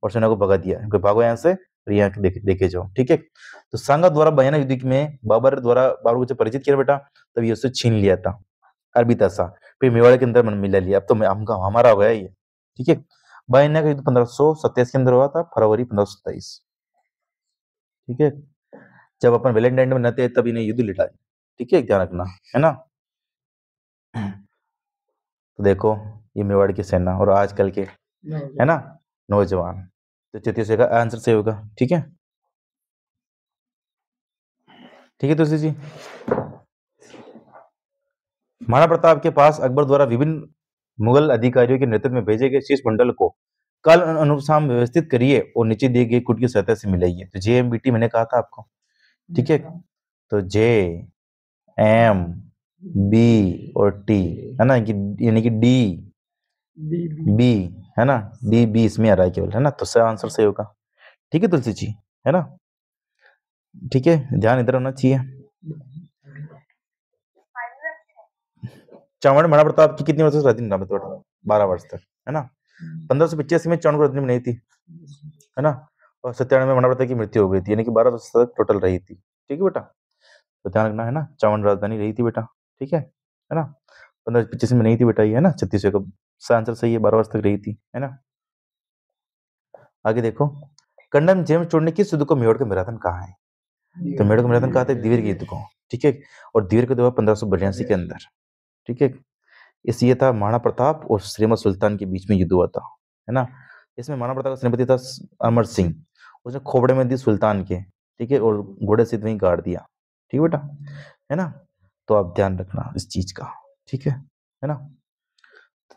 और सेना को भगा दिया, भागो यहाँ से, और यहाँ देखे जाओ, ठीक है। तो सांगा द्वारा भयानक युद्ध में बाबर को जब परिचित किया बेटा, तब ये उससे छीन लिया था अरबी तसा, फिर मेवाड़ के अंदर मिला लिया। अब तो हमारा हो गया ये, ठीक है। भयानक युद्ध 1527 के अंदर हुआ था, फरवरी 1527, ठीक है। जब अपन वैलेंटाइन में नहाते तब इन्हें युद्ध लिटा, ठीक है, ध्यान रखना, है ना। तो देखो ये मेवाड़ की सेना और आजकल के, है ना, नौजवान। तो 33 का आंसर सही होगा, ठीक है, ठीक है तुलसी जी। महाराणा प्रताप के पास अकबर द्वारा विभिन्न मुगल अधिकारियों के नेतृत्व में भेजे गए शीर्ष मंडल को काल अनुसार व्यवस्थित करिए और नीचे दिए गए कुट की सतह से मिलाइए। तो JMBT मैंने कहा था आपको, ठीक है। तो JMB और T, है ना, यानी कि DB, है ना, DB इसमें आ रहा है केवल, है ना। तो सही आंसर सही होगा, ठीक है तुलसी जी, है ना, ठीक है। ध्यान इधर होना चाहिए। चावड़ महाराणा प्रताप की कितनी वर्ष तक राजधानी नाम 12 वर्ष तक, है ना। 1585 में चावड़ को राजधानी बनाई थी, है ना, और 97 में महाराणा प्रताप की मृत्यु हो गई थी, यानी कि 12 वर्ष तक टोटल रही थी, ठीक है बेटा। तो ध्यान रखना, है ना, चावड़ राजधानी रही थी बेटा, ठीक है ना। 1585 में नहीं थी बेटा ये, है ना। 36 का आंसर सही है, 12 वर्ष तक रही थी, है ना। आगे देखो, कंडम जेम्स चोर ने किस युद्ध को मेवाड़ का मैराथन कहा है? तो मेवाड़ का मैराथन कहा था दिवीर के युद्ध को, ठीक है। और दिवीर का युद्ध हुआ 1582 के अंदर, ठीक है। इस ये था महाराणा प्रताप और श्रीमत सुल्तान के बीच में युद्ध हुआ था, है ना। इसमें महाराणा प्रताप का सेनापति था अमर सिंह, उसने खोपड़े में दी सुल्तान के, ठीक है, और घोड़े से वहीं गाड़ दिया, ठीक है बेटा, है ना। तो आप ध्यान रखना इस चीज का, ठीक है ना।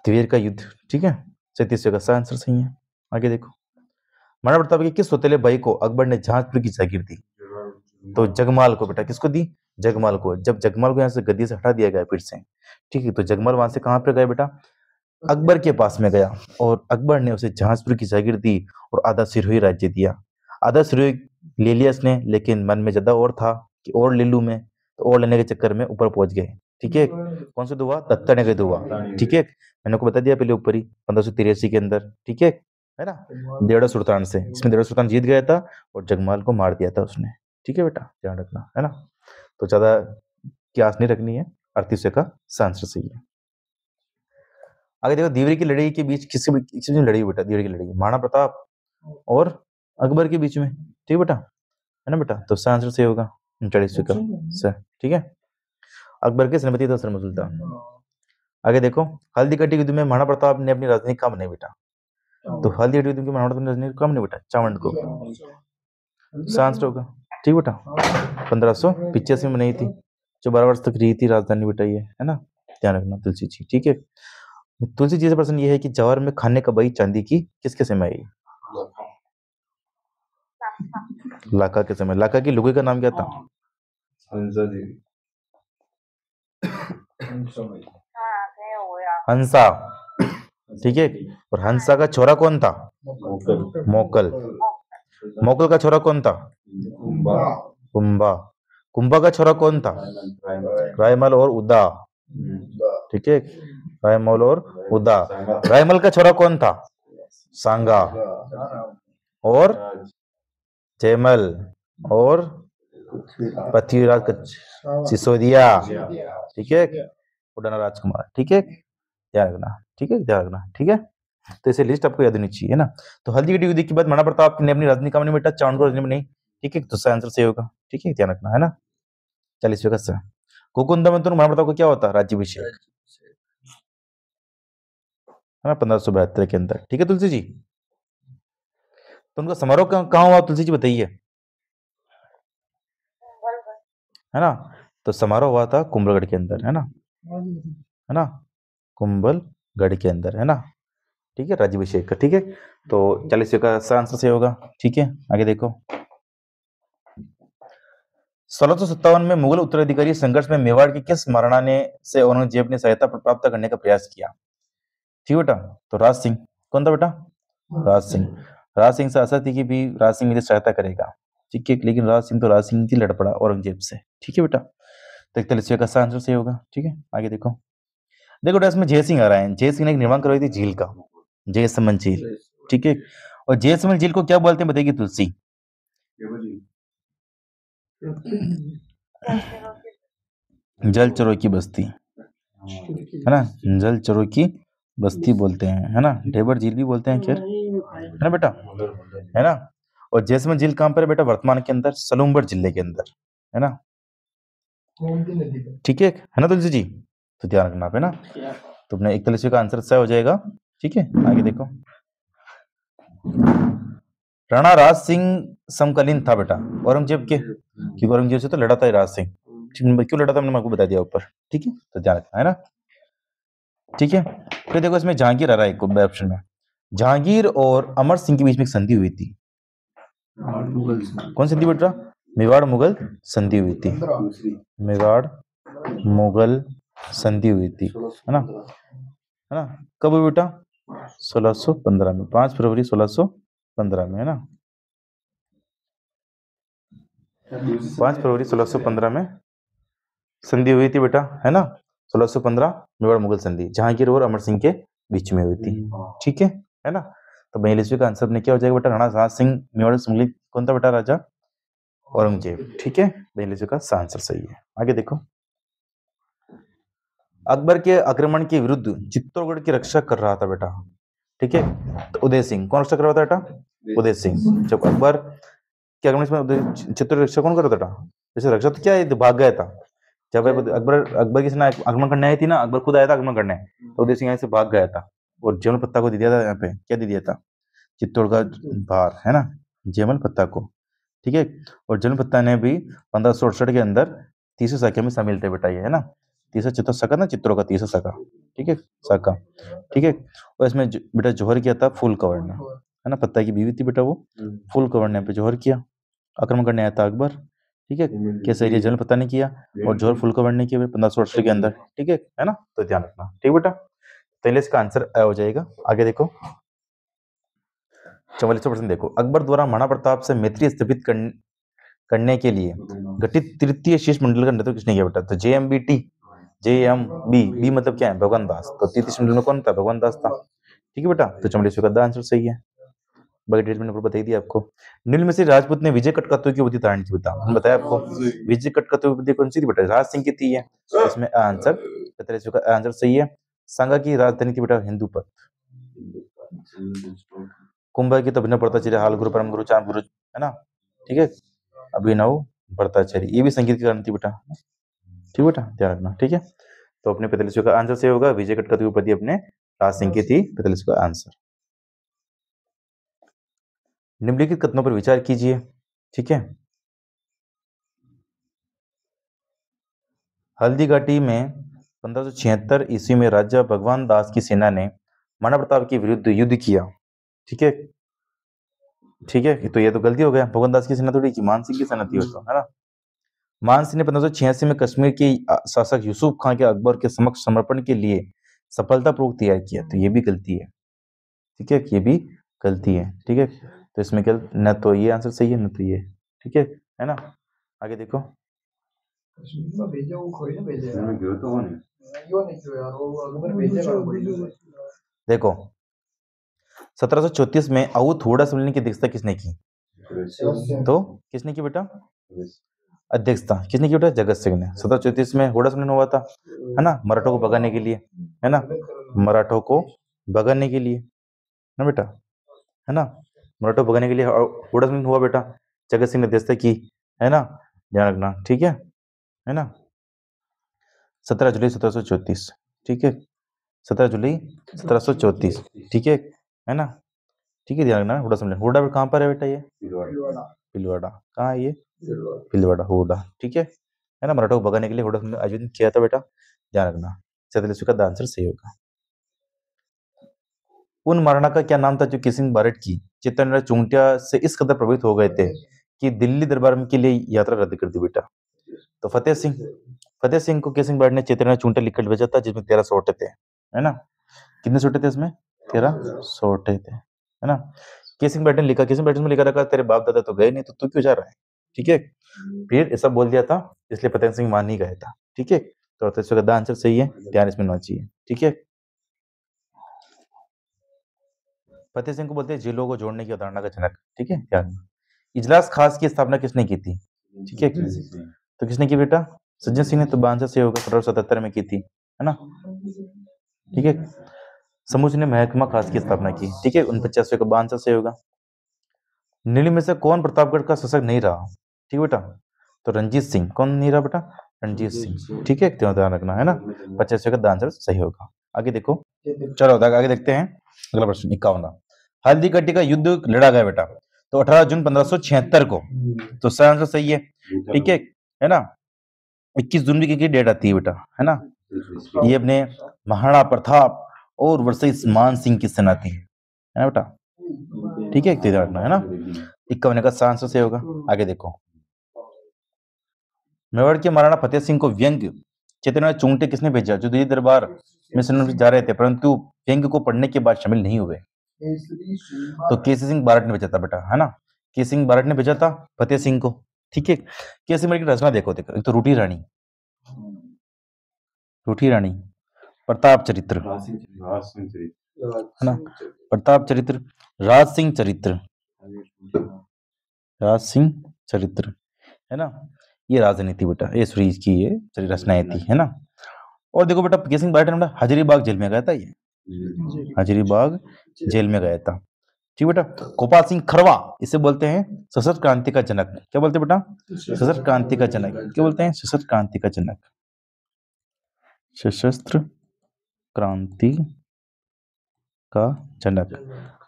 दिवीर का युद्ध, ठीक है, 37 का सही आंसर सही है। आगे देखो, महाराणा प्रताप के किस सौतेले भाई को अकबर ने जहाजपुर की जागीर दी? तो जगमाल को बेटा, किसको दी? जगमाल को। जब जगमाल को यहाँ से गद्दी से हटा दिया गया फिर से, ठीक है, तो जगमाल वहां से कहां पे गया बेटा? अकबर के पास में गया, और अकबर ने उसे जहाजपुर की जागीर दी और आधा सिरोही राज्य दिया। आधा सिरोही ले लिया इसने, लेकिन मन में ज्यादा और था कि और ले लूं मैं, तो और लेने के चक्कर में ऊपर पहुंच गए, ठीक है। कौन सा दुआ? तत्ता का दुआ, ठीक है, मैंने को बता दिया पहले ऊपर ही 1583 के अंदर, ठीक है ना। देवड़ा सुल्तान से, इसमें देवड़ा सुल्तान जीत गया था और जगमाल को मार दिया था उसने, ठीक है बेटा, ध्यान रखना, है ना। तो ज्यादा क्यास नहीं रखनी है, 38 का आंसर सही है। आगे देखो, दिवरी की लड़ाई के बीच किसकी लड़ाई बेटा? दिवरी की लड़ाई महाराणा प्रताप और अकबर के बीच में, ठीक बेटा, है ना बेटा। तो आंसर सही होगा 39 का सर, ठीक है। अकबर के सेनापति था श्रीमत सुल्तान। आगे देखो, हल्दी घाटी युद्ध में महाराणा प्रताप ने अपनी राजधानी कहाँ बनाई बेटा? तो हल्दी घाटी युद्ध में महाराणा प्रताप ने राजधानी कहाँ बनाई बेटा? चावंड को, आंसर होगा, ठीक बेटा। 1585 में बनाई थी, जो 12 वर्ष तक रही थी राजधानी बेटा ये, है ना, ध्यान रखना तुलसी जी, ठीक है। तुलसी जी से प्रश्न ये है कि जवाहर में खाने का बही चांदी की किसके समय आई? लाका के समय। लाका की लुगाई का नाम क्या था? हंसा, ठीक है। और हंसा का छोरा कौन था? मोकल। मोकल का छोरा कौन था? कुंभा। कुंभा का छोरा कौन था? रायमल और उदा, ठीक है, रायमल और उदा। रायमल का छोरा कौन था? सांगा और जयमल और पृथ्वीराज सिसोदिया, ठीक है, उडाना राजकुमार, ठीक है, ध्यान रखना, ठीक है, ध्यान रखना, ठीक है। तो ऐसे लिस्ट आपको याद होनी चाहिए, है ना। तो हल्दी घाटी युद्ध के बाद महाराणा प्रताप ने अपनी राजधानी कहाँ बनाई बेटा? चावंड को राजधानी बनाई, ठीक है, तो सही आंसर सही होगा, ठीक है, ध्यान रखना, है ना। 40 का सर। गोकुंदा में तो महाराणा प्रताप को क्या होता? राज्याभिषेक, है ना, 1572 के अंदर, ठीक है तुलसी जी। तो उनका समारोह कहाँ हुआ तुलसी जी बताइए, है ना। तो समारोह हुआ था कुंभलगढ़ के अंदर, है ना, कुंभलगढ़ के अंदर, है ना, ठीक है, राज्याभिषेक का, ठीक है। तो 40 का आंसर सही होगा, ठीक है। आगे देखो, 1657 में मुगल उत्तराधिकारी संघर्ष में मेवाड़ के किस महाराणा ने से औरंगजेब ने सहायता प्राप्त करने का प्रयास किया? ठीक बेटा, तो राज सिंह। कौन था बेटा? राज सिंह। राज सिंह से आशा थी कि भी राज सिंह मेरी सहायता करेगा, ठीक है, लेकिन राज सिंह ही लड़ पड़ा औरंगजेब से, ठीक है बेटा। तो 41 का आंसर सही होगा, ठीक है। आगे देखो बेटा, इसमें जय सिंह आ रहा है। जय सिंह ने एक निर्माण करवाई थी झील का, जयसमंद झील, ठीक है। और जयसमंद झील को क्या बोलते हैं बताइए तुलसी? जल चरों की बस्ती, है ना, जल चरों की बस्ती बोलते हैं, है ना, ढेबर झील भी बोलते हैं, खैर, है ना बेटा, है ना। और जैसलमेर झील कहाँ पर है बेटा? वर्तमान के अंदर सलूम्बर जिले के अंदर, है ना, ठीक है ना तुलसी जी? तो ध्यान रखना आप, है ना। तो अपने एक तलस्वी का आंसर सही हो जाएगा, ठीक है। आगे देखो, राणा राज सिंह समकालीन था बेटा औरंगजेब के, क्योंकि औरंगजेब से तो लड़ा था राज सिंह, क्यों लड़ा था मैंने आपको बता दिया ऊपर, ठीक है, तो ध्यान रखना, है ना, ठीक है। फिर देखो इसमें जहांगीर आ रहा है ऑप्शन में, जहांगीर और अमर सिंह के बीच में एक संधि हुई थी, कौन संधि बेटा? मेवाड़ मुगल संधि हुई थी, मेवाड़ मुगल संधि हुई थी, है ना, है ना। कब हुई बेटा? 1615 में, 5 फरवरी 1615 में, है ना, 5 फरवरी 1615 में संधि हुई थी बेटा, है ना। 1615 मेवाड़ मुगल संधि जहांगीर और अमर सिंह के बीच में हुई थी, ठीक है ना। तो बयालीसवीं का आंसर ने क्या हो जाएगा बेटा? राणा राज सिंह मेवाड़ संगली कौन था बेटा? राजा औरंगजेब, ठीक है, बयालीसवीं का आंसर सही है। आगे देखो, अकबर के आक्रमण के विरुद्ध चित्तौड़गढ़ की रक्षा कर रहा था बेटा, ठीक है, तो उदय सिंह कौन रक्षा कर रहा था बेटा? उदय सिंह। जब अकबर के आक्रमण में चित्तौड़ रक्षा कौन कर रहा था बेटा? जैसे रक्षा तो क्या है, भाग गया था जब अकबर की सेना आक्रमण करने आई थी ना, अकबर खुद आया था आक्रमण करने, तो उदय सिंह यहाँ से भाग गया था और जयमल पत्ता को दे दिया था, यहाँ पे क्या दे दिया था? चित्तौड़ का भार, है ना, जयमल पत्ता को, ठीक है। और जयमल पत्ता ने भी 1568 के अंदर तीसरे शाखा में शामिल थे बेटा, ये है ना, तीसरा चित्तौड़ शाखा ना, चित्तौड़ का तीसरा शाखा, ठीक है, शाखा, ठीक है। और इसमें बेटा जौहर किया था फूल कवर ने, है ना, पत्ता की बीवी थी बेटा वो, फूल कवर ने पे जौहर किया, आक्रमण करने आया था अकबर, ठीक है, कैसे एरिया जल पता नहीं किया और जोर फुल कवर नहीं किया 1568 के अंदर, ठीक है ना, तो ध्यान रखना, ठीक बेटा। तो इसका आंसर हो जाएगा। आगे देखो 44% देखो, अकबर द्वारा महाराणा प्रताप से मैत्री स्थापित करने के लिए गठित तृतीय शीर्ष मंडल का नेतृत्व किसने किया बेटा? तो JMBT, JMB मतलब क्या है? भगवान दास। तो तृतीय मंडल में कौन था? भगवान दास था, ठीक है बेटा। तो 44 का आंसर सही है, बाकी डेट मैंने बता दिया आपको। नील में से राजपूत ने विजय कटकत्तु की उपाधि धारण की, बताया आपको, विजय कटकत्तु की उपाधि कौन सी थी बेटा? राज सिंह की थी है, इसमें आंसर 45 का आंसर सही है। संगा की राजधानी थी बेटा हिंदूपत। कुंभ की तो अभिनव भट्टाचार्य, हाल गुरु, परम गुरु, चांद गुरु, है ना, ठीक है, अभिनव भट्टाचार्य, ये भी संगीत की कारण थी बेटा, ठीक बेटा, ध्यान रखना, ठीक है। तो अपने 45 का आंसर सही होगा, विजय कटकत्तु की उपाधि अपने राज सिंह की थी, 45 का आंसर। निम्नलिखित कथनों पर विचार कीजिए, ठीक है। हल्दी घाटी में 1576 ईस्वी में राजा भगवान दास की सेना ने महाराणा प्रताप के विरुद्ध युद्ध किया, ठीक है, ठीक है। तो ये तो गलती हो गया, भगवान दास की सेना थोड़ी की, मान सिंह की सेना थी, है ना। मान सिंह ने 1586 में कश्मीर के शासक यूसुफ खान के अकबर के समक्ष समर्पण के लिए सफलतापूर्वक तैयार किया, तो ये भी गलती है, ठीक है, ये भी गलती है, ठीक है। तो इसमें क्या, न तो ये आंसर सही है न तो ये, ठीक है ना। आगे देखो, देखो 1734 में अवध हुड़ा सम्मेलन की अध्यक्षता किसने की? तो किसने की बेटा? अध्यक्षता किसने की बेटा? जगत सिंह ने। 1734 में हुड़ा सम्मेलन हुआ था, है ना, मराठों को भगाने के लिए, है ना, मराठों को भगाने के लिए ना बेटा, है ना, मराठों को भगाने के लिए हुड़ा सम्मेलन हुआ बेटा, जगत सिंह ने अध्यक्षता की, है ना, ध्यान रखना, ठीक है ना। 17 जुलाई 1734, ठीक है, 17 जुलाई 1734, ठीक है ना, ठीक है, ध्यान रखना। हुड़ा सम्मेलन, हुड़ा कहाँ पर है बेटा? ये भीलवाड़ा, कहाँ है ये? भीलवाड़ा, हुड़ा, ठीक है ना। मराठों को भगाने के लिए हुड़ा सम्मेलन आयोजित किया था बेटा, ध्यान रखना। 47 का आंसर सही होगा। उन महाराणा का क्या नाम था जो किसिंग बारेट की चित्तौड़गढ़ चूंटिया से इस कदर प्रभावित हो गए थे कि दिल्ली दरबार के लिए यात्रा रद्द कर दी बेटा? तो फतेह सिंह को किसिंग बारेट ने चित्तौड़गढ़ चूंटिया लिखकर भेजा था, जिसमें 13 सोटे थे, है ना। कितने सोटे थे इसमें? 13 सोटे थे, है ना। किसिंग बारेट ने लिखा, किसिंग बारेट में लिखा रखा, तेरे बाप दादा तो गए नहीं तो तू क्यों जा रहा है, ठीक है। फिर ऐसा बोल दिया था, इसलिए फतेह सिंह वहां नहीं गया था, ठीक है। तो 38 का आंसर सही है, ध्यान इसमें होना चाहिए, ठीक है। फतेह सिंह को बोलते हैं जिलों को जोड़ने की अवधारणा का जनक, ठीक है, ध्यान। इजलास खास की स्थापना किसने की थी? ठीक है, तो किसने की बेटा? सज्जन सिंह ने। तो आंसर सही होगा, 1877 में की थी, है ना? ठीक है। समूह ने महकमा खास की स्थापना की, ठीक है, 49 का आंसर सही होगा। नीली में से कौन प्रतापगढ़ का शासक नहीं रहा? ठीक बेटा, तो रंजीत सिंह। कौन नहीं रहा बेटा? रणजीत सिंह, ठीक है, क्यों ध्यान रखना, है ना? 50 का आंसर सही होगा। आगे देखो, चलो आगे देखते हैं अगला प्रश्न 51। हल्दीघाटी का युद्ध लड़ा गया बेटा, तो 18 जून 1576 को, तो सही आंसर सही है, ठीक है ना? 21 जून की डेट आती है बेटा, है ना? ये अपने महाराणा प्रताप और वर्सेस मान सिंह की सेना थी, है ना बेटा? ठीक है, ध्यान रखना, है ना? 51 का सही आंसर सही होगा। आगे देखो, मेवाड़ के महाराणा फतेह सिंह को व्यंग्य चेतना चूंटे किसने भेजा? जो दिल्ली दरबार में जा रहे थे, परंतु व्यंग्य को पढ़ने के बाद शामिल नहीं हुए, तो केसी सिंह बारट ने भेजा था बेटा, है ना? केसी सिंह बारट ने भेजा था फतेह सिंह को, ठीक है। केसी बारट की रचना देखो, एक तो रूठी रानी, प्रताप चरित्र, है ना? प्रताप चरित्र, राज सिंह चरित्र, है ना? ये राजनीति बेटा, ये सूरी की ये रचनाएं थी, है ना? और देखो बेटा, केसी सिंह बारट ने हजारीबाग जेल में गया था, ये हजारीबाग जेल में गया था, ठीक बेटा। गोपाल सिंह खरवा, इसे बोलते हैं सशस्त्र क्रांति का जनक। क्या बोलते हैं बेटा? सशस्त्र क्रांति का जनक। क्या बोलते हैं? सशस्त्र क्रांति का जनक, सशस्त्र क्रांति का जनक।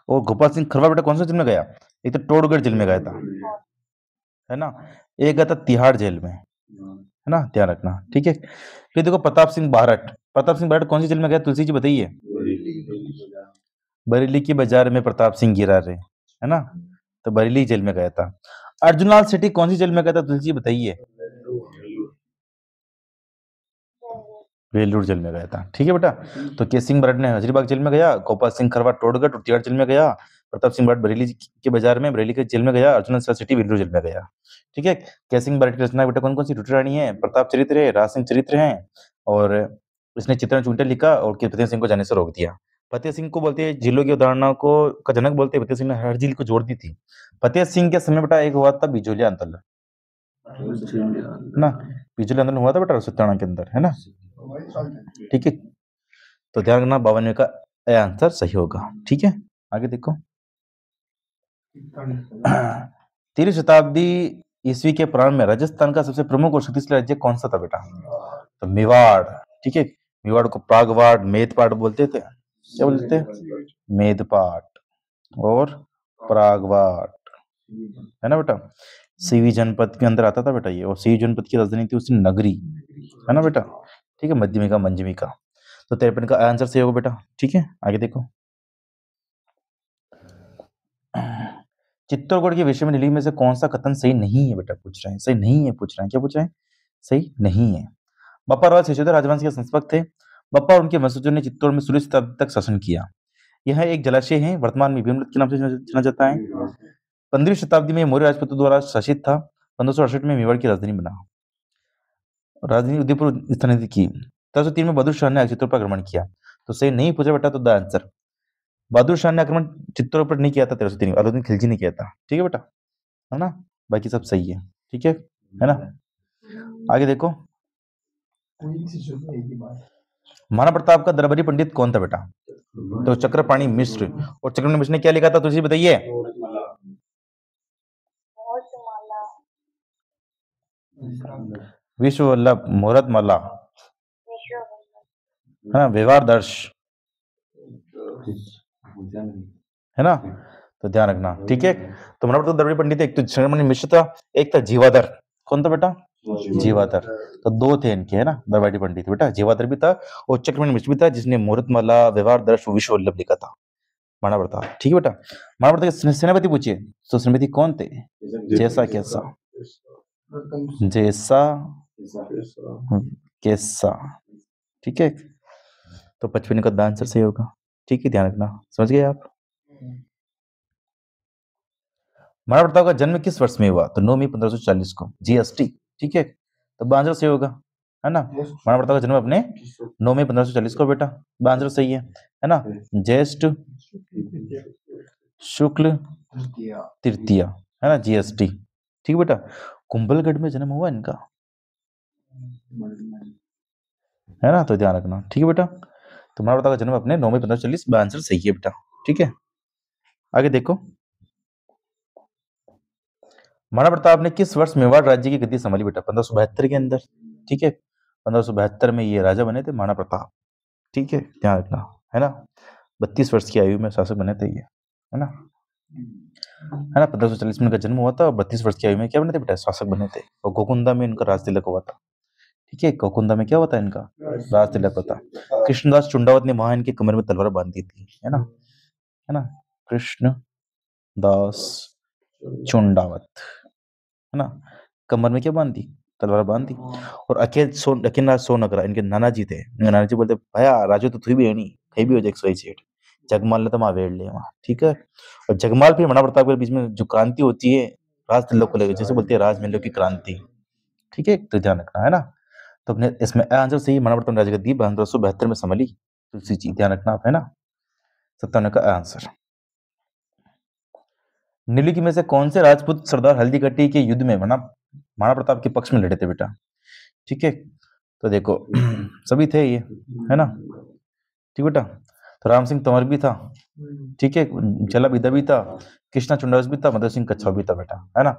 और गोपाल सिंह खरवा बेटा कौन सा जेल में गया? एक तो टोडगढ़ जेल में गया था, है ना? एक गया था तिहाड़ जेल में, है ना? ध्यान रखना, ठीक है। फिर देखो प्रताप सिंह बारट कौन सी जेल में गया? तुलसी जी बताइए। बरेली की बाजार में प्रताप सिंह गिरा रहे, है ना? तो बरेली जेल में गया था। अर्जुनलाल सेठी कौन सी जेल में गया था? तुलसी जी बताइए। वेलूर जेल में गया था, ठीक है बेटा। तो केसी सिंह बारट ने हजारीबाग जेल में गया, गोपाल सिंह खरवा टोडगढ़ और तिहाड़ जेल में गया, प्रताप सिंह बारट बरेली के बाजार में बरेली के जेल में गया, अर्जुनलाल सेठी वेलूर जेल में गया, ठीक है। केसी सिंह बारट की रचना बेटा कौन कौन सी? रूठी रानी है, प्रताप चरित्र है, राज सिंह चरित्र है, और इसने चित्रण चूंटे लिखा और फतेह सिंह को जाने से रोक दिया। फतेह सिंह को बोलते हैं झीलों की अवधारणा को का जनक बोलते हैं। फतेह सिंह ने हर झील को जोड़ दी थी। फतेह सिंह के समय बेटा एक हुआ था बिजोलिया आंदोलन, ना? बिजोलिया आंदोलन हुआ था बेटा सत्याना के अंदर, है ना? ठीक है, तो ध्यान रखना 52 का आंसर सही होगा, ठीक है। आगे देखो, 13वीं शताब्दी ईस्वी के प्रारंभ में राजस्थान का सबसे प्रमुख और शक्तिशाली राज्य कौन सा था बेटा? तो मेवाड़, ठीक है। मेवाड़ को प्रागवाड़, मेदपाट बोलते थे। क्या बोलते थे? मेदपाट और प्रागवाड़, है ना बेटा? सीवी जनपद के अंदर आता था बेटा ये, और सीवी जनपद की राजधानी थी उसकी नगरी, है ना बेटा? ठीक है, मध्यमिका मंजमिका। तो 53 का आंसर सही होगा बेटा, ठीक है। आगे देखो, चित्तौड़गढ़ के विषय में नीली में से कौन सा कथन सही नहीं है बेटा? पूछ रहे हैं, सही नहीं है पूछ रहे हैं, क्या पूछ रहे हैं? सही नहीं है। बप्पा राव सिसोदिया राजवंश के संस्थापक थे। बप्पा और उनके वंशजों ने चित्तौड़ में 16वीं शताब्दी तक शासन किया। यह एक जलाशय है, वर्तमान में भीमलत के नाम से जाना जाता है। 15वीं शताब्दी में मौर्य राजपूतों द्वारा शासित था। 1568 में मेवाड़ की राजधानी बना। राजधानी उदयपुर स्थानांतरित की। 1303 में बहादुर शाह ने चित्तौड़ पर आक्रमण किया। तो सही नहीं पूछा बेटा, तो द आंसर बहादुर शाह ने आक्रमण चित्तौड़ पर नहीं किया था, 1303 अलाउद्दीन खिलजी ने किया था, ठीक है बेटा, है ना? बाकी सब सही है, ठीक है ना? आगे देखो, महाराणा प्रताप का दरबारी पंडित कौन था बेटा? तो चक्रपाणि मिश्र। और चक्रपाणि मिश्र ने क्या लिखा था? तुझे बताइए। विश्व वल्लभ मुहूर्तमाला, है ना? व्यवहार दर्श, है ना? तो ध्यान रखना, ठीक है। तो महाराणा प्रताप दरबारी पंडित एक तो चक्रपाणि मिश्र था, एक था जीवाधर। कौन था बेटा? जीवाधर। तो दो थे इनके, है ना, दरबारी पंडित बेटा। जीवाधर भी था और चक्रपाणि मिश्र भी था, जिसने मुहूर्तमाला, व्यवहार दर्श, विश्व वल्लभ लिखा था। महाराणा प्रताप, ठीक है बेटा। महाराणा प्रताप के सेनापति पूछिए, तो सेनापति कौन थे? जैसा कैसा, जैसा कैसा, ठीक है। तो 55 का आंसर सही होगा, ठीक है, ध्यान रखना। समझ गए आप? महाराणा प्रताप का जन्म किस वर्ष में हुआ? तो 9 मई 1540 को, जीएसटी, ठीक है। तो आंसर सही होगा, है ना? महाराणा प्रताप का जन्म अपने 9 मई 1540 को बेटा, आंसर सही है ना? ज्येष्ठ शुक्ल तृतीया, है ना? जीएसटी, ठीक है बेटा। कुंभलगढ़ में जन्म हुआ इनका, है ना, तो ध्यान रखना। ठीक है बेटा, तो महाराणा प्रताप का जन्म अपने 9 मई 1540, आंसर सही है बेटा। ठीक है, आगे देखो, महाराणा प्रताप ने किस वर्ष मेवाड़ राज्य की गद्दी संभाली बेटा? 1572 के अंदर। ठीक है, 1572 में ये राजा बने थे महाराणा प्रताप। ठीक है, ध्यान रखना, है ना। 32 वर्ष की आयु में शासक बने थे ये, है ना, 1540 में इनका जन्म हुआ था और 32 वर्ष की आयु में क्या बने थे बेटा? शासक बने थे। और गोकुंदा में इनका राज तिलक हुआ था। ठीक है, गोकुंदा में क्या होता है इनका? राज तिलक होता। कृष्णदास चुंडावत ने वहां इनके कमर में तलवार बांधी थी, है ना, कृष्णदास चुंडावत, है ना, कमर में क्या बांधी? तलवार बांधी। और अकेलनाथ सोनगरा इनके नाना जी थे। इनके नाना जी बोलते, भैया राजू तो थी भी है नहीं, कहीं भी हो जाए 101 जगमाल ने तो वहां वेड़ ले वहां। ठीक है, और जगमाल फिर महाराणा प्रताप के बीच में जो क्रांति होती है राज तिलक को लेकर, जैसे बोलते हैं राजमहलों की क्रांति। ठीक है, तो ध्यान रखना, है ना। तो अपने इसमें आंसर सही, महाराणा प्रताप राजगद्दी 1572 में संभाली तुलसी जी, ध्यान रखना आप, है ना। 57 का आंसर। निम्नलिखित में से कौन से राजपूत सरदार हल्दीघाटी के युद्ध में महाराणा प्रताप के पक्ष में लड़े थे बेटा? ठीक है, तो देखो सभी थे ये, है ना। ठीक बेटा, तो राम सिंह तंवर भी था, ठीक है, जलाबिदा भी था, कृष्णा चुंडावत भी था, मदन सिंह कच्छप भी था बेटा, है ना।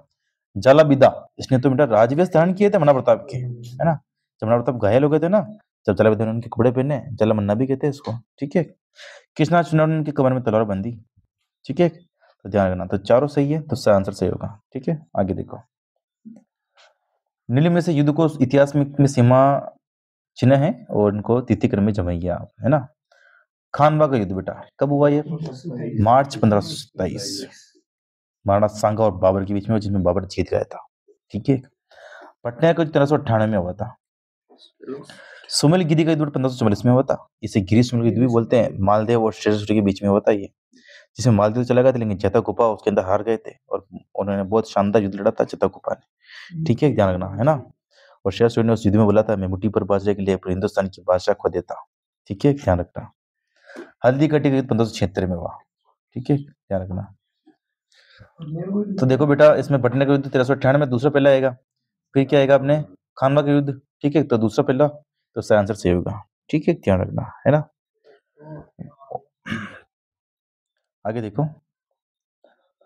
जलाबिदा इसने तो बेटा राजवेश धारण किए थे महाराणा प्रताप के, है ना। जब महाराणा प्रताप घायल हो गए थे ना, जब जलाबिदा ने उनके कपड़े पहने, जलामन्ना भी कहते हैं इसको। ठीक है, कृष्णा चुंडावत ने उनकी कमर में तलवार बंदी। ठीक है, तो ध्यान रखना, तो चारों सही है, तो इसका आंसर सही होगा। ठीक है, आगे देखो, निम्न में से युद्ध को इतिहास में सीमा चिन्ह है और इनको तिथि क्रम में जमाइए आप, है ना। खानवा का युद्ध बेटा कब हुआ ये? मार्च 1527, महाराणा सांगा और बाबर के बीच में, जिसमें बाबर जीत गया था। ठीक है, पटना का 1398 में हुआ था। सुमेल गिरी का युद्ध 1544 में हुआ था। इसे गिरी सुमेल युद्ध भी बोलते हैं। मालदेव और शेरसूरी के बीच में हुआ था ये, जिसमें मालदेव चला गया था, लेकिन चेताकुपा उसके अंदर हार गए थे और उन्होंने बहुत शानदार युद्ध लड़ा था चेताकुपा ने। ठीक है, ध्यान रखना, है ना। और शेरसूरी ने उस युद्ध में बोला था, मैं मुट्ठी पर बादशाह के लिए पूरे हिंदुस्तान की बादशाह खो देता। ठीक है, ध्यान रखना। हल्दीघाटी का युद्ध 1576 में हुआ। ठीक है, ध्यान रखना। तो देखो बेटा, इसमें पटना का युद्ध 1398 में दूसरा पहला आएगा, फिर क्या आएगा अपने खानवा का युद्ध। ठीक है, तो दूसरा पहला, तो इसका आंसर सही होगा। ठीक है, ध्यान रखना, है ना। आगे देखो,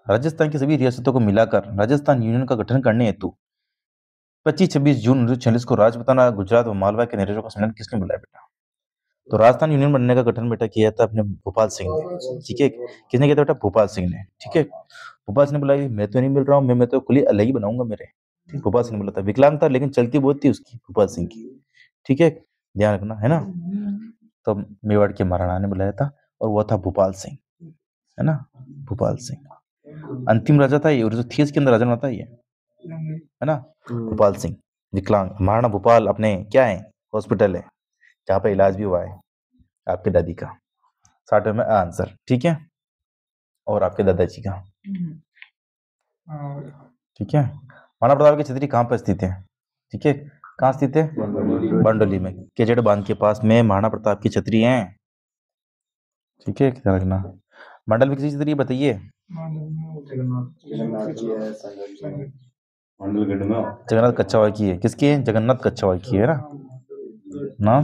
राजस्थान की सभी रियासतों को मिलाकर राजस्थान यूनियन का गठन करने हेतु 25-26 जून 1946 को राजपुताना, गुजरात और मालवा के नरेशों का सम्मेलन किसने बुलाया बेटा? तो राजस्थान यूनियन बनने का गठन बेटा किया था अपने भोपाल सिंह ने। ठीक है, किसने किया था बेटा? भोपाल सिंह ने। ठीक है, भोपाल सिंह ने बोला मैं तो नहीं मिल रहा हूँ, मैं तो खुली अलग ही बनाऊंगा मेरे। ठीक, भोपाल सिंह ने बोला था। विकलांग था लेकिन चलती बहुत थी उसकी, भोपाल सिंह की। ठीक है, ध्यान रखना, है ना। तो मेवाड़ के महाराणा ने बुलाया था और वो था भोपाल सिंह, है ना, भोपाल सिंह। अंतिम राजा था ये, और जो थी इसके अंदर राजा था ये, है ना, भोपाल सिंह। विकलांग महाराणा भोपाल अपने क्या है, हॉस्पिटल है जहाँ पे इलाज भी हुआ है आपके दादी का। 60 में आंसर। ठीक है, और आपके दादाजी का। ठीक है, महाराणा प्रताप की छतरी कहाँ पर स्थित है? ठीक है, कहाँ स्थित है? बंडोली में, केजड़ बांध के पास में महाराणा प्रताप की छतरी है। ठीक है, ध्यान रखना। मंडल में किसी छतरी बताइए? जगन्नाथ कच्छावा की है। किसकी है? जगन्नाथ कच्छावा की है ना,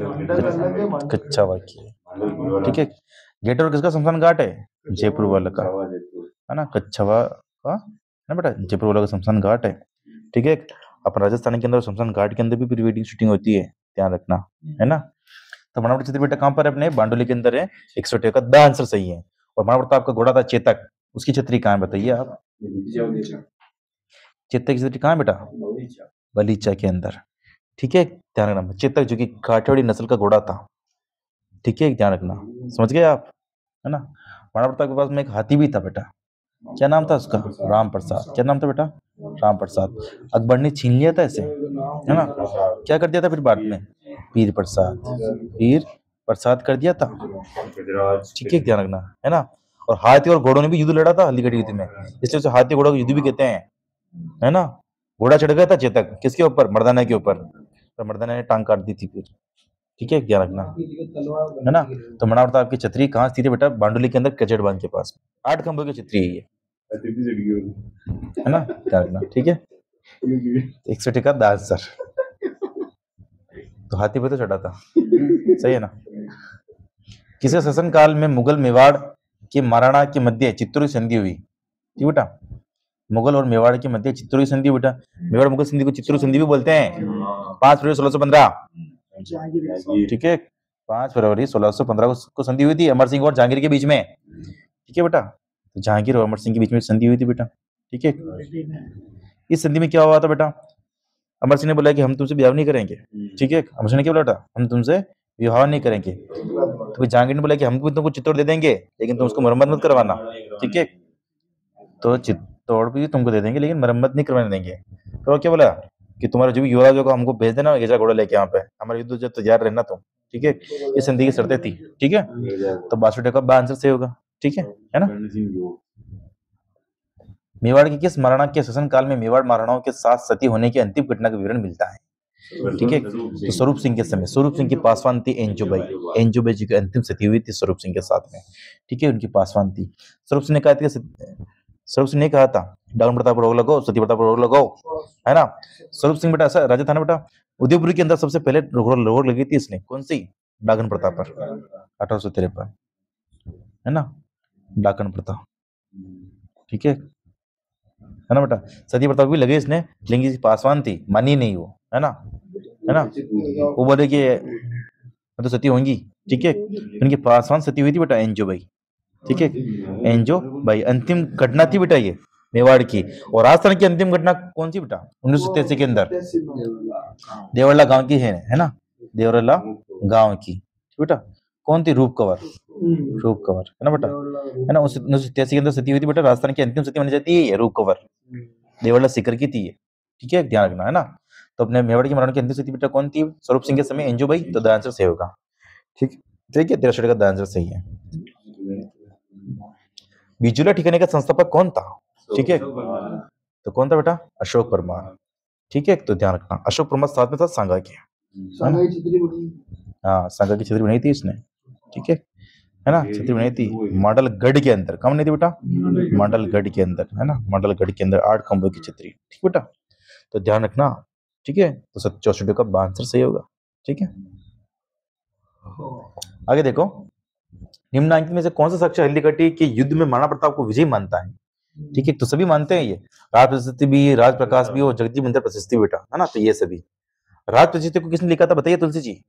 कच्छावा की है। ठीक है, गेटवर किसका शमशान घाट है? जयपुर वाला का, है ना, कच्छावा का, है ना बेटा, जयपुर वाला का शमशान घाट है। ठीक है, अपन राजस्थान के अंदर शमशान घाट के अंदर भी प्री वेडिंग शूटिंग होती है, ध्यान रखना, है ना। तो महाराणा प्रताप बेटा कहाँ पर है? अपने बांडोली के अंदर है। 108 का द आंसर सही है। और महाराणा प्रताप का घोड़ा था चेतक, उसकी छतरी कहाँ है बताइए आप? चेतक की छतरी कहाँ है बेटा? बलीचा के अंदर। ठीक है, ध्यान रखना। चेतक जो कि काठियावाड़ी नस्ल का घोड़ा था। ठीक है, ध्यान रखना, समझ गए आप, है ना। महाराणा प्रताप के पास में एक हाथी भी था बेटा, क्या नाम था उसका? राम प्रसाद। क्या नाम था बेटा? राम प्रसाद। अकबर ने छीन लिया था इसे, है ना। क्या कर दिया था फिर बाद में? वीर प्रसाद, वीर प्रसाद कर दिया था। ठीक है, ध्यान रखना, है ना। और हाथी और घोड़ों ने भी युद्ध लड़ा था हल्दीघाटी युद्ध में, इसलिए उसे हाथी घोड़ा का युद्ध भी कहते हैं, है ना। घोड़ा चढ़ गया था चेतक, किसके ऊपर? मर्दाना के ऊपर, तो मर्दाना ने टांग काट दी थी फिर। ठीक है, ध्यान रखना, है ना। तो महाराणा प्रताप की छतरी कहाँ स्थित है बेटा? बांडोली के अंदर केजड़ बांध के पास। 8 खंभों की छतरी है ये, है ना, ध्यान रखना। ठीक है, 61 का द आंसर। तो हाथी पे तो चढ़ा था, सही है ना। किसे शासन काल में मुगल मेवाड़ के महाराणा के मध्य चित्तौड़ की संधि हुई? ठीक बेटा, मुगल और मेवाड़ के मध्य चित्तौड़ की संधि बेटा। मेवाड़ मुगल संधि को चित्तौड़ संधि भी बोलते हैं। 5 फरवरी 1615, ठीक है, 5 फरवरी 1615 को संधि हुई थी अमर सिंह और जहांगीर के बीच में। ठीक है बेटा, तो जहांगीर और अमर सिंह के बीच में संधि हुई थी बेटा। ठीक है, इस संधि में क्या हुआ था बेटा? अमर सिंह ने बोला कि हम तुमसे विवाह नहीं करेंगे। ठीक है, अमर सिंह ने क्या बोला था? हम तुमसे विवाह नहीं करेंगे। तो जहांगीर ने बोला कि हम भी तुमको चित्तौड़ दे देंगे, लेकिन तुम उसको मरम्मत मत करवाना। ठीक है, तो चित्तौड़ भी तुमको दे देंगे, लेकिन मरम्मत नहीं करवाने देंगे। तो क्या बोला कि तुम्हारा जो भी युवराज होगा हमको भेज देना गेजा घोड़ा लेके यहाँ पे, हमारे युद्ध जब तैयार रहना तुम। ठीक है, ये संधि की शर्तें थी। ठीक है, तो 62 का आंसर सही होगा। ठीक है ना। मेवाड़ के किस महाराणा के शासन काल में मेवाड़ महाराणाओं के साथ सती होने की अंतिम घटना का विवरण मिलता है? ठीक है, तो स्वरूप सिंह के समय स्वरूप सिंह की पासवान थी एंजोबाई। एंजोबाई जी की अंतिम सती हुई थी स्वरूप सिंह के साथ में। ठीक है, उनकी पासवान थी। स्वरूप सिंह ने कहा था, स्वरूप सिंह ने कहा था डाउन प्रताप पर रोक लगाओ, सती प्रताप पर रोक लगाओ, है ना। स्वरूप सिंह बेटा ऐसा राजा था ना बेटा, उदयपुर के अंदर सबसे पहले रोक लगी थी इसने, कौन सी? डाकन प्रताप पर, 1853, है ना, डाकन प्रताप। ठीक है ना बेटा, सती प्रताप भी लगे इसने, लेकिन पासवान थी, मानी नहीं वो, है ना, है ना। वो बोले कि मैं तो सती होंगी। ठीक है, उनकी पासवान सती हुई थी बेटा एंजो भाई। ठीक है, एंजो भाई अंतिम घटना थी बेटा ये मेवाड़ की। और राजस्थान की अंतिम घटना कौन सी बेटा? 1983 के अंदर देवरला गांव की है ना, देवरला गांव की बेटा। कौन थी? रूप कंवर, रूप कंवर, है ना बेटा, है ना। 1983 के अंदर सती हुई थी बेटा, राजस्थान की अंतिम सती मानी जाती है ये रूप कंवर, देवरला सीकर की थी ये। ठीक है, ध्यान रखना, है ना। तो अपने मेवाड़ की महाराणा की अंतिम सती बेटा कौन थी? स्वरूप सिंह के समय एंजो भाई। तो द आंसर सही होगा। ठीक, ठीक है, 63 का द आंसर सही है। बिजुला ठिकाने का संस्थापक कौन था? ठीक है, तो कौन था बेटा? अशोक परमार। ठीक है, तो ध्यान रखना अशोक परमार साथ में था सांगा के। हाँ, सांगा की छतरी बनाई थी इसने। ठीक है ना, छतरी बनाई थी मांडलगढ़ के अंदर। कहाँ बनाई थी बेटा? मांडलगढ़ के अंदर, है ना, मांडलगढ़ के अंदर 8 खंभों की छतरी। ठीक बेटा, तो ध्यान रखना। ठीक है, तो 64 का आंसर सही होगा। ठीक है, आगे देखो, निम्नलिखित में से कौन सा शख्स हल्दीघाटी के युद्ध में महाराणा प्रताप को विजयी मानता है? ठीक है, तो सभी मानते हैं ये। राज प्रशस्ति भी, राज प्रकाश भी और जगजीत बिंदर प्रशस्ति बेटा, है ना, तो ये सभी। राज प्रशस्ति को किसने लिखा था बताइए तुलसी जी?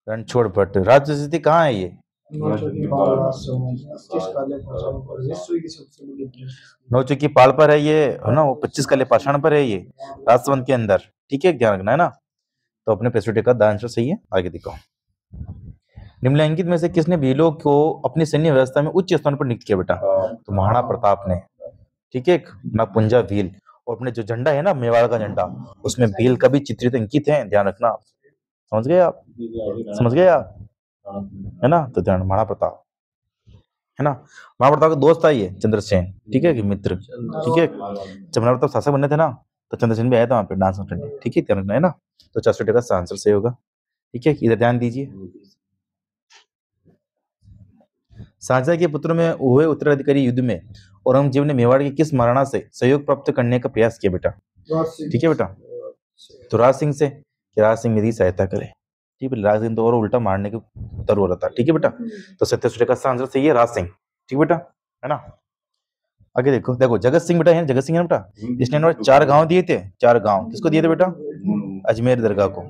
रणछोड़ भट्ट। राज प्रशस्ति कहाँ है ये? नौचुकी पाल पर है ये, है ना, वो 25 काले पाषाण पर है ये, राजसमंद के अंदर। ठीक है, ध्यान रखना, है ना। तो अपने पेसोटे का द आंसर सही है। आगे देखो, निम्नलिखित में से किसने भीलों को अपनी सैन्य व्यवस्था में उच्च स्थान पर नियुक्त किया बेटा? तो महाराणा प्रताप ने। ठीक है, पुंजा भील, और अपने जो झंडा है ना मेवाड़ का झंडा, उसमें भील का भी चित्रित अंकित है, ध्यान रखना। समझ गए आप? समझ गए आप, है ना। तो ध्यान, महाराणा प्रताप, है ना। महाराणा प्रताप का दोस्त था ये चंद्रसेन। ठीक है, कि मित्र। ठीक है, जब महाराणा प्रताप शासक बने थे ना, तो चंद्रसेन भी आया था वहां पे डांस करने। ठीक है, ध्यान रखना, है ना। तो 64 का आंसर सही होगा। ठीक है, इधर ध्यान दीजिए। शाहजहां के पुत्र में हुए उत्तराधिकारी युद्ध में औरंगजेब ने मेवाड़ के किस महाराणा से सहयोग प्राप्त करने का प्रयास किया बेटा? ठीक है बेटा, तो राज सिंह से, कि राज सिंह मेरी सहायता करे। ठीक है, राज सिंह तो और उल्टा मारने के तर हो रहा था। ठीक है बेटा, तो 67 का आंसर सही है, राज सिंह। ठीक बेटा, है ना। आगे देखो, देखो जगत सिंह बेटा है, जगत सिंह है बेटा, इसने 4 गांव दिए थे। 4 गांव किसको दिए थे बेटा? अजमेर दरगाह को।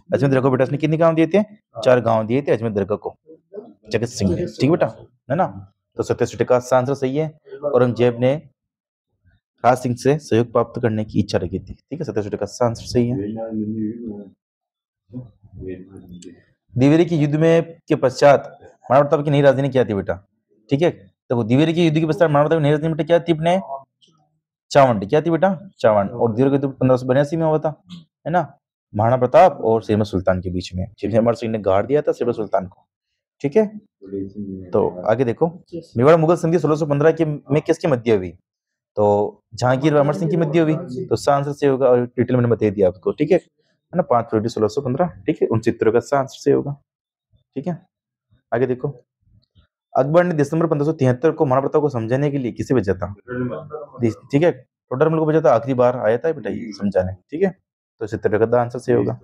अजमेर दरगाह को बेटा इसने कितने गांव दिए थे? 4 गांव दिए थे अजमेर दरगाह को, जगत सिंह ने। ठीक बेटा, है ना। तो 67 का आंसर सही है। औरंगजेब ने राज सिंह से सहयोग प्राप्त करने की इच्छा रखी थी। ठीक है, 67 का आंसर सही है। दिवेरी के युद्ध में के पश्चात महाराणा प्रताप की नई राजधानी क्या थी बेटा? ठीक है, देखो दिवेरी के युद्ध के पश्चात महाराणा प्रताप की नई राजधानी बेटा क्या थी अपने? चावंड। क्या थी बेटा? चावंड। और दिवेरी का युद्ध 1582 में हुआ था, है ना, महाराणा प्रताप और सिरमर सुल्तान के बीच में, जिन्हें अमर सिंह ने गाड़ दिया था सिरमर सुल्तान को। ठीक है, तो आगे देखो, मेवाड़ मुगल संधि 1615 के में किसके मध्य हुई? तो जहांगीर और अमर सिंह की मध्य हुई। तो इसका आंसर से होगा, और डिटेल मैंने बता दिया आपको। ठीक है ना, 5 फरवरी 1615। ठीक है, उन चित्रों का आंसर से होगा। ठीक है, आगे देखो, अकबर ने दिसंबर 1573 को महाराणा प्रताप को समझाने के लिए किसे भेजा था? ठीक है, टोडरमल को भेजा था, आखिरी बार आया था बेटा ये समझाने। ठीक है, तो इस तरह का आंसर सही होगा।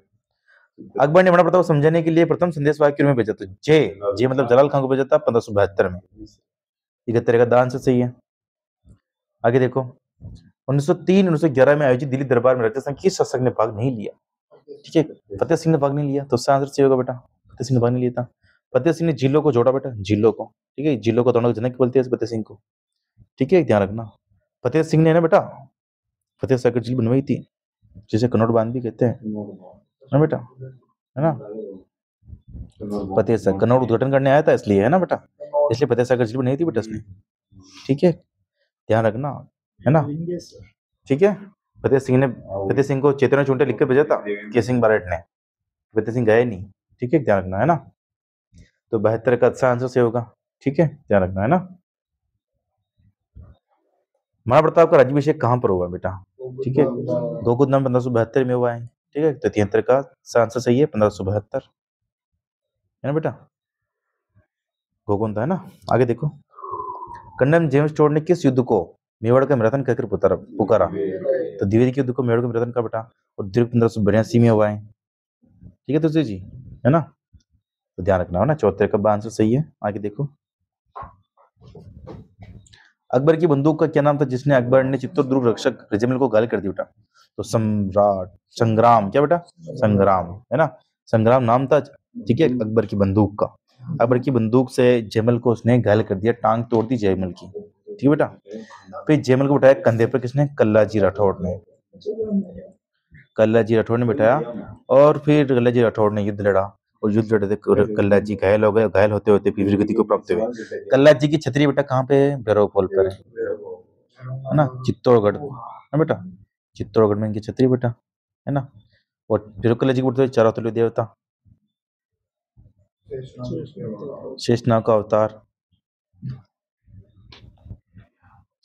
अकबर ने महाराणा प्रताप को समझाने के लिए प्रथम संदेश वाक्य में भेजा था, जे मतलब जलाल खान को भेजा था 1572 में। 71 का आंसर सही है। आगे देखो, 1903-1911 में आयोजित दिल्ली दरबार में राजस्थान किस शासक ने भाग नहीं लिया? ठीक है, फतेह सिंह ने भाग नहीं लिया, तो उसका आंसर सही होगा बेटा, फतेह सिंह ने भाग नहीं लिया था। फतेह सिंह ने जिलों को जोड़ा बेटा, जिलों को। ठीक है, जिलों को दोनों जनक बोलते हैं फतेह सिंह को। ठीक है, ध्यान रखना। फतेह सिंह ने ना बेटा फतेह सागर झील बनवाई थी, जिसे कनौड़ बांध भी कहते हैं ना बेटा, है ना। फतेह सागर कनौड़ उद्घाटन करने आया था इसलिए, है ना बेटा, इसलिए फतेह सागर झील बनाई थी बेटा इसने। ठीक है, ध्यान रखना, है ना। ठीक है, फतेह सिंह को चेतना चूंटे लिख कर भेजा था के सिंह बारेट ने, फतेह सिंह गए नहीं। ठीक है, ध्यान रखना, है ना। तो 72 का अच्छा आंसर से होगा। ठीक है, ध्यान रखना, है ना। महाराणा प्रताप का राज्याभिषेक कहाँ पर हुआ बेटा? ठीक है, गोकुलधाम 1572 में हुआ है। ठीक है, तो 73 का आंसर सही है, 1572, है ना बेटा, गोकुल था, है ना। आगे देखो, कर्नल जेम्स टोड ने किस युद्ध को मेवाड़ का मैराथन कहकर पुकारा? तो द्विवेदी के युद्ध को मेवाड़ का मैराथन का बेटा, और दीर्घ 1582 में हुआ है। ठीक है तुलसी जी, है ना, तो ध्यान रखना, है ना। 74 का आंसर सही है। आगे देखो, अकबर की बंदूक का क्या नाम था जिसने अकबर ने चित्तौड़ रक्षक रेजिमेंट को घायल कर दिया बेटा? तो सम्राट संग्राम, क्या बेटा, संग्राम, है ना, संग्राम नाम था। ठीक है, अकबर की बंदूक का, अकबर की बंदूक से जयमल को उसने घायल कर दिया, टांग तोड़ दी जयमल की। ठीक है बेटा, फिर जयमल को बिठाया कंधे पर किसने? कल्लाजी राठौड़ ने, कल्लाजी राठौड़ ने बिठाया, और फिर कल्लाजी राठौड़ ने युद्ध लड़ा, और युद्ध लड़ते कल्लाजी घायल हो गए, घायल होते होते वीर गति को प्राप्त हुए। कल्लाजी की छतरी बेटा कहाँ पे है? भैरव पोल पर है ना, चित्तौड़गढ़, है बेटा, चित्तौड़गढ़ में इनकी छतरी बेटा, है ना। और फिर कल्लाजी को बोलते चारों तले देवता, शेषनाग का अवतार,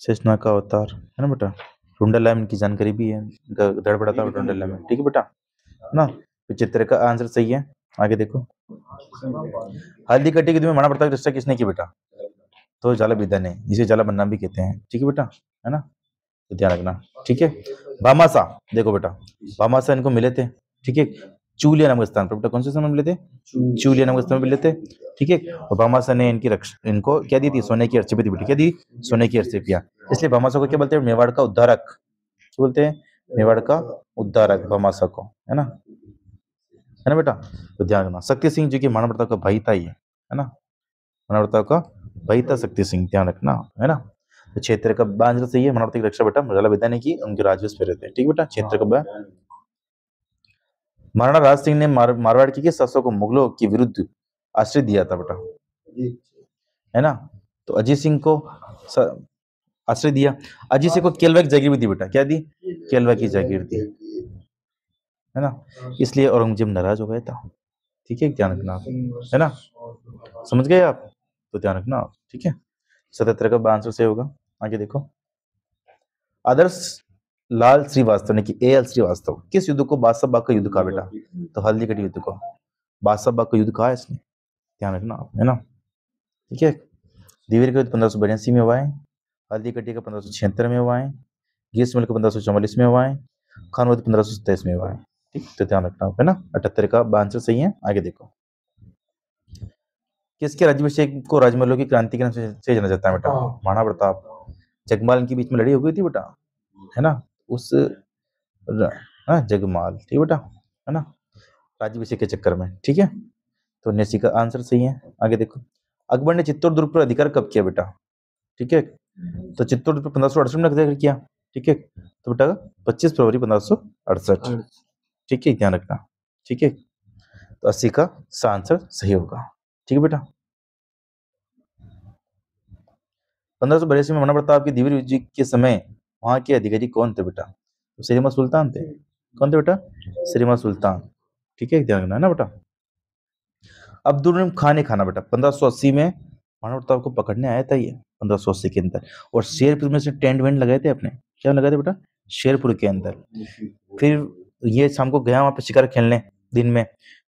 शेषनाग का अवतार, है ना बेटा। टुंडला में इनकी जानकारी भी है, इनका धड़ पड़ा था टुंडला में। ठीक है बेटा, ना। चित्र का आंसर सही है। आगे देखो, हल्दी कट्टी के युद्ध में महाराणा प्रताप की रक्षा किसने की बेटा? तो जाला बिदा ने, जिसे जाला बन्ना भी कहते हैं। ठीक है बेटा, है ना, तो ध्यान रखना। ठीक है, भामासा, देखो बेटा, भामासा इनको मिले थे। ठीक है, चूलिया नामक स्थान पर बेटा, कौन से स्थान में मिले थे? चूलिया नामक स्थान में मिले थे। ठीक है, और भामासा ने इनकी रक्षा, इनको क्या दी थी? सोने की अर्ची दी बेटी, क्या दी? सोने की अर्ची दिया। इसलिए भामासा को क्या बोलते हैं? मेवाड़ का उद्धारक। क्या बोलते हैं? मेवाड़ का उद्धारक भामासा को, है ना, है ना बेटा। तो ध्यान रखना, शक्ति सिंह जो कि महाराणा प्रताप का भाई था, ये, है ना, महाराणा प्रताप का भाई था शक्ति सिंह, ध्यान रखना, है ना। तो क्षेत्र का आंसर सही है, महाराणा प्रताप की रक्षा बेटा मृगला बिदा ने की, उनके राजवंश पे रहते हैं। ठीक बेटा, क्षेत्र का महाराणा राज सिंह ने मारवाड़ के किस शासक को मुगलों के विरुद्ध आश्रय दिया था बेटा? है ना, तो अजीत सिंह को आश्रय दिया। अजीत सिंह को केलवा की जागीर भी दी बेटा, क्या दी? केलवा की जागीर दी, है ना, इसलिए औरंगजेब नाराज हो गया था। ठीक है, ध्यान रखना, है ना, समझ गए आप? तो ध्यान रखना, ठीक है। 77 का आंसर सही होगा। आगे देखो, आदर्श लाल श्रीवास्तव ने कि एल श्रीवास्तव किस युद्ध को बादशाह बाग का युद्ध कहा बेटा? तो हल्दी कटी युद्ध को बादशाह बाग का युद्ध कहा है इसने, ध्यान रखना, है ना। ठीक है, दिवेर का युद्ध 1582 में हुआ है, हल्दी कटी का 1576 में हुआ है, ग्रीष्मल का 1544 में हुआ है, खानवद 1527 में हुआ है। ठीक, तो ध्यान रखना, है ना। 78 का आंसर सही है। आगे देखो, किसके राज्याभिषेक को राजमहलों की क्रांति के नाम से जाना जाता है बेटा? महाराणा प्रताप, जगमाल इनके बीच में लड़ी हो गई थी बेटा, है ना, उस जगमाल, ठीक बेटा, है ना, राज्याभिषेक के चक्कर में। ठीक है, तो 79 का आंसर सही है। आगे देखो, अकबर ने चित्तौड़ दुर्ग पर अधिकार कब किया बेटा? ठीक है, तो चित्तौड़ दुर्ग पर 1568 में अधिकार किया। ठीक है, तो बेटा 25 फरवरी 1568। ठीक है, ध्यान रखना। ठीक है, तो 80 का आंसर सही होगा। ठीक है बेटा, 1582 में महाराणा प्रताप की दिव्य विजय के समय वहां के अधिकारी कौन थे बेटा? तो श्रीमा सुल्तान थे। कौन थे बेटा? श्रीमा सुल्तान। ठीक है, ध्यान रखना, है ना बेटा। अब्दुल रहीम खान ने खाना बेटा 1580 में महाराणा प्रताप को पकड़ने आया था ये, 1580 के अंदर, और शेरपुर में से टेंट वेंट लगाए थे अपने, क्या लगाए थे बेटा? शेरपुर के अंदर। फिर ये शाम को गया वहां पे शिकार खेलने दिन में,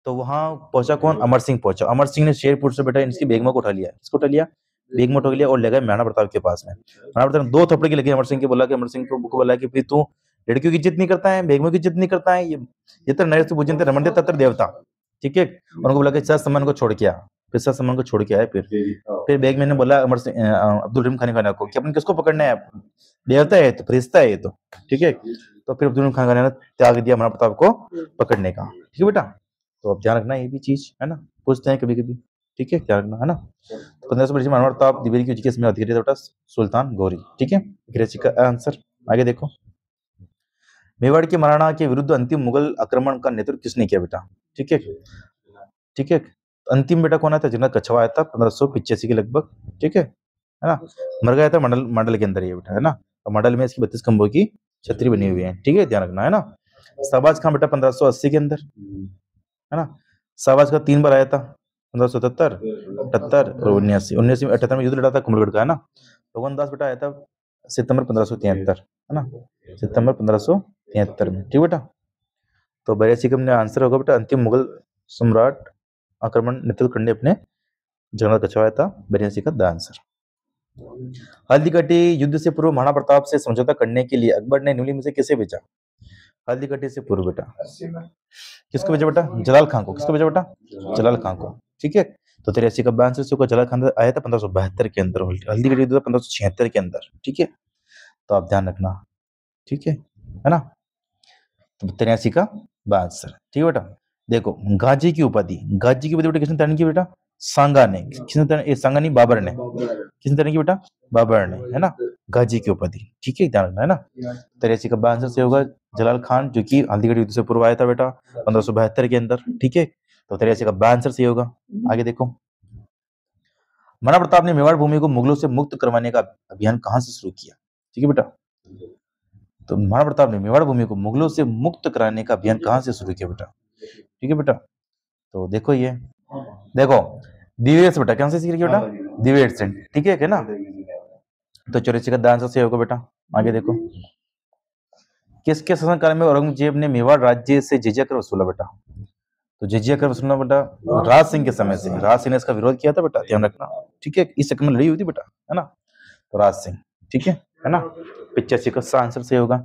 तो वहां पहुंचा कौन, अमर सिंह पहुंचा। अमर सिंह ने शेरपुर से बेटा इसकी बेगमा को उठा लिया। किसको उठा लिया, बेगमा उठा लिया और ले गए महाराणा प्रताप के पास में। महाराणा प्रताप ने 2 थप्पड़ की लगी अमर सिंह के, बोला कि अमर सिंह को बोला कि फिर तू लड़कियों की इज्जत नहीं करता है, बेगमों की इज्जत नहीं करता है, ये तो नरेश पूजन रमन दे तत्र देवता, ठीक है। उनको बोला कि सर सम्मान को छोड़ के आ, फिर सर सम्मान को छोड़ के आए। फिर बेगम ने बोला अमर सिंह अब्दुल रहीम खान को कि अपन किसको पकड़ना है, देवता है तो फरिश्ता है ये तो, ठीक है। तो फिर अब्दुल रहीम खान ने त्याग दिया महाराणा प्रताप को पकड़ने का, ठीक है बेटा। तो अब ध्यान रखना ये भी चीज है ना, पूछते हैं कभी कभी, ठीक है, ध्यान रखना है ना। 1525 महाराणा प्रताप द्विवेदी की उनके समय अधिकारी था बेटा सुल्तान गौरी, ठीक है। ग्रेसी का आंसर आगे देखो। मेवाड़ के महाराणा के विरुद्ध अंतिम मुगल आक्रमण का नेतृत्व किसने किया बेटा, ठीक है, ठीक है। अंतिम बेटा कौन आया था, जनरल कछवा आया था 1585 के लगभग, ठीक है ना। मर गया था मंडल के अंदर ये बेटा, है ना। और मंडल में इसकी 32 खंभों की छतरी बनी हुई है, ठीक है, ध्यान रखना है ना। शाहबाज खान बेटा 1580 के अंदर, है ना। शाहबाज खान 3 बार आया था, 1577, 78 और 79। 78 में युद्ध लड़ा था कुंभलगढ़ का, है ना। भगवान दास बेटा आया था सितंबर 1573, है ना, सितंबर 1573 में, ठीक बेटा। तो 82 का अपने आंसर होगा बेटा अंतिम मुगल सम्राट आक्रमण नेतृत्व करने अपने जनरल कछवा आया था, 82 का द आंसर। हल्दीघाटी युद्ध से पूर्व महाराणा प्रताप से समझौता करने के लिए अकबर ने न्यूली में से किसे भेजा, हल्दीघाटी से पूर्व बेटा किसको भेजा बेटा, जलाल खान को। किसको भेजा बेटा, जलाल खान को, ठीक है। तो 83 का आंसर से जलाल खान आया था 1572 के अंदर, हल्दीघाटी युद्ध 1576 के अंदर, ठीक है। तो आप ध्यान रखना, ठीक है ना। तो 83 का आंसर, ठीक है बेटा। देखो गाजी की उपाधि, गाजी की उपाधि बेटा किसने तरण की बेटा, सांगा ने। किसने तरण, सांगा नहीं बाबर ने, किसने तरण की बेटा, बाबर ने, है ना, गाजी की उपाधि, ठीक है, ध्यान रखना है ना। 83 का आंसर से होगा जलाल खान, जो कि हल्दीघाटी युद्ध से पूर्व आया था बेटा 1572 के अंदर, ठीक है। तो 83 का आंसर सही होगा। आगे देखो, महाराणा प्रताप ने मेवाड़ भूमि को मुगलों से मुक्त करवाने का अभियान कहां से शुरू किया, ठीक है बेटा। तो महाराणा प्रताप ने मेवाड़ भूमि को मुगलों से मुक्त कराने का अभियान कहां से शुरू किया बेटा, ठीक है बेटा। तो देखो ये देखो दिवेट से बेटा, कौन से सीख बेटा, दिवेट से, ठीक है ना। तो 84 का आंसर सही होगा बेटा। आगे देखो, किसके शासनकाल में औरंगजेब ने मेवाड़ राज्य से जिजिया कर वसूला बेटा। तो जिजिया कर वसूलना बेटा राज सिंह के समय से, राज सिंह ने इसका विरोध किया था बेटा, ध्यान रखना, ठीक है। इस चक्कर में लड़ी हुई थी बेटा, है ना। तो राज सिंह, ठीक है ना। 85 का आंसर सही होगा।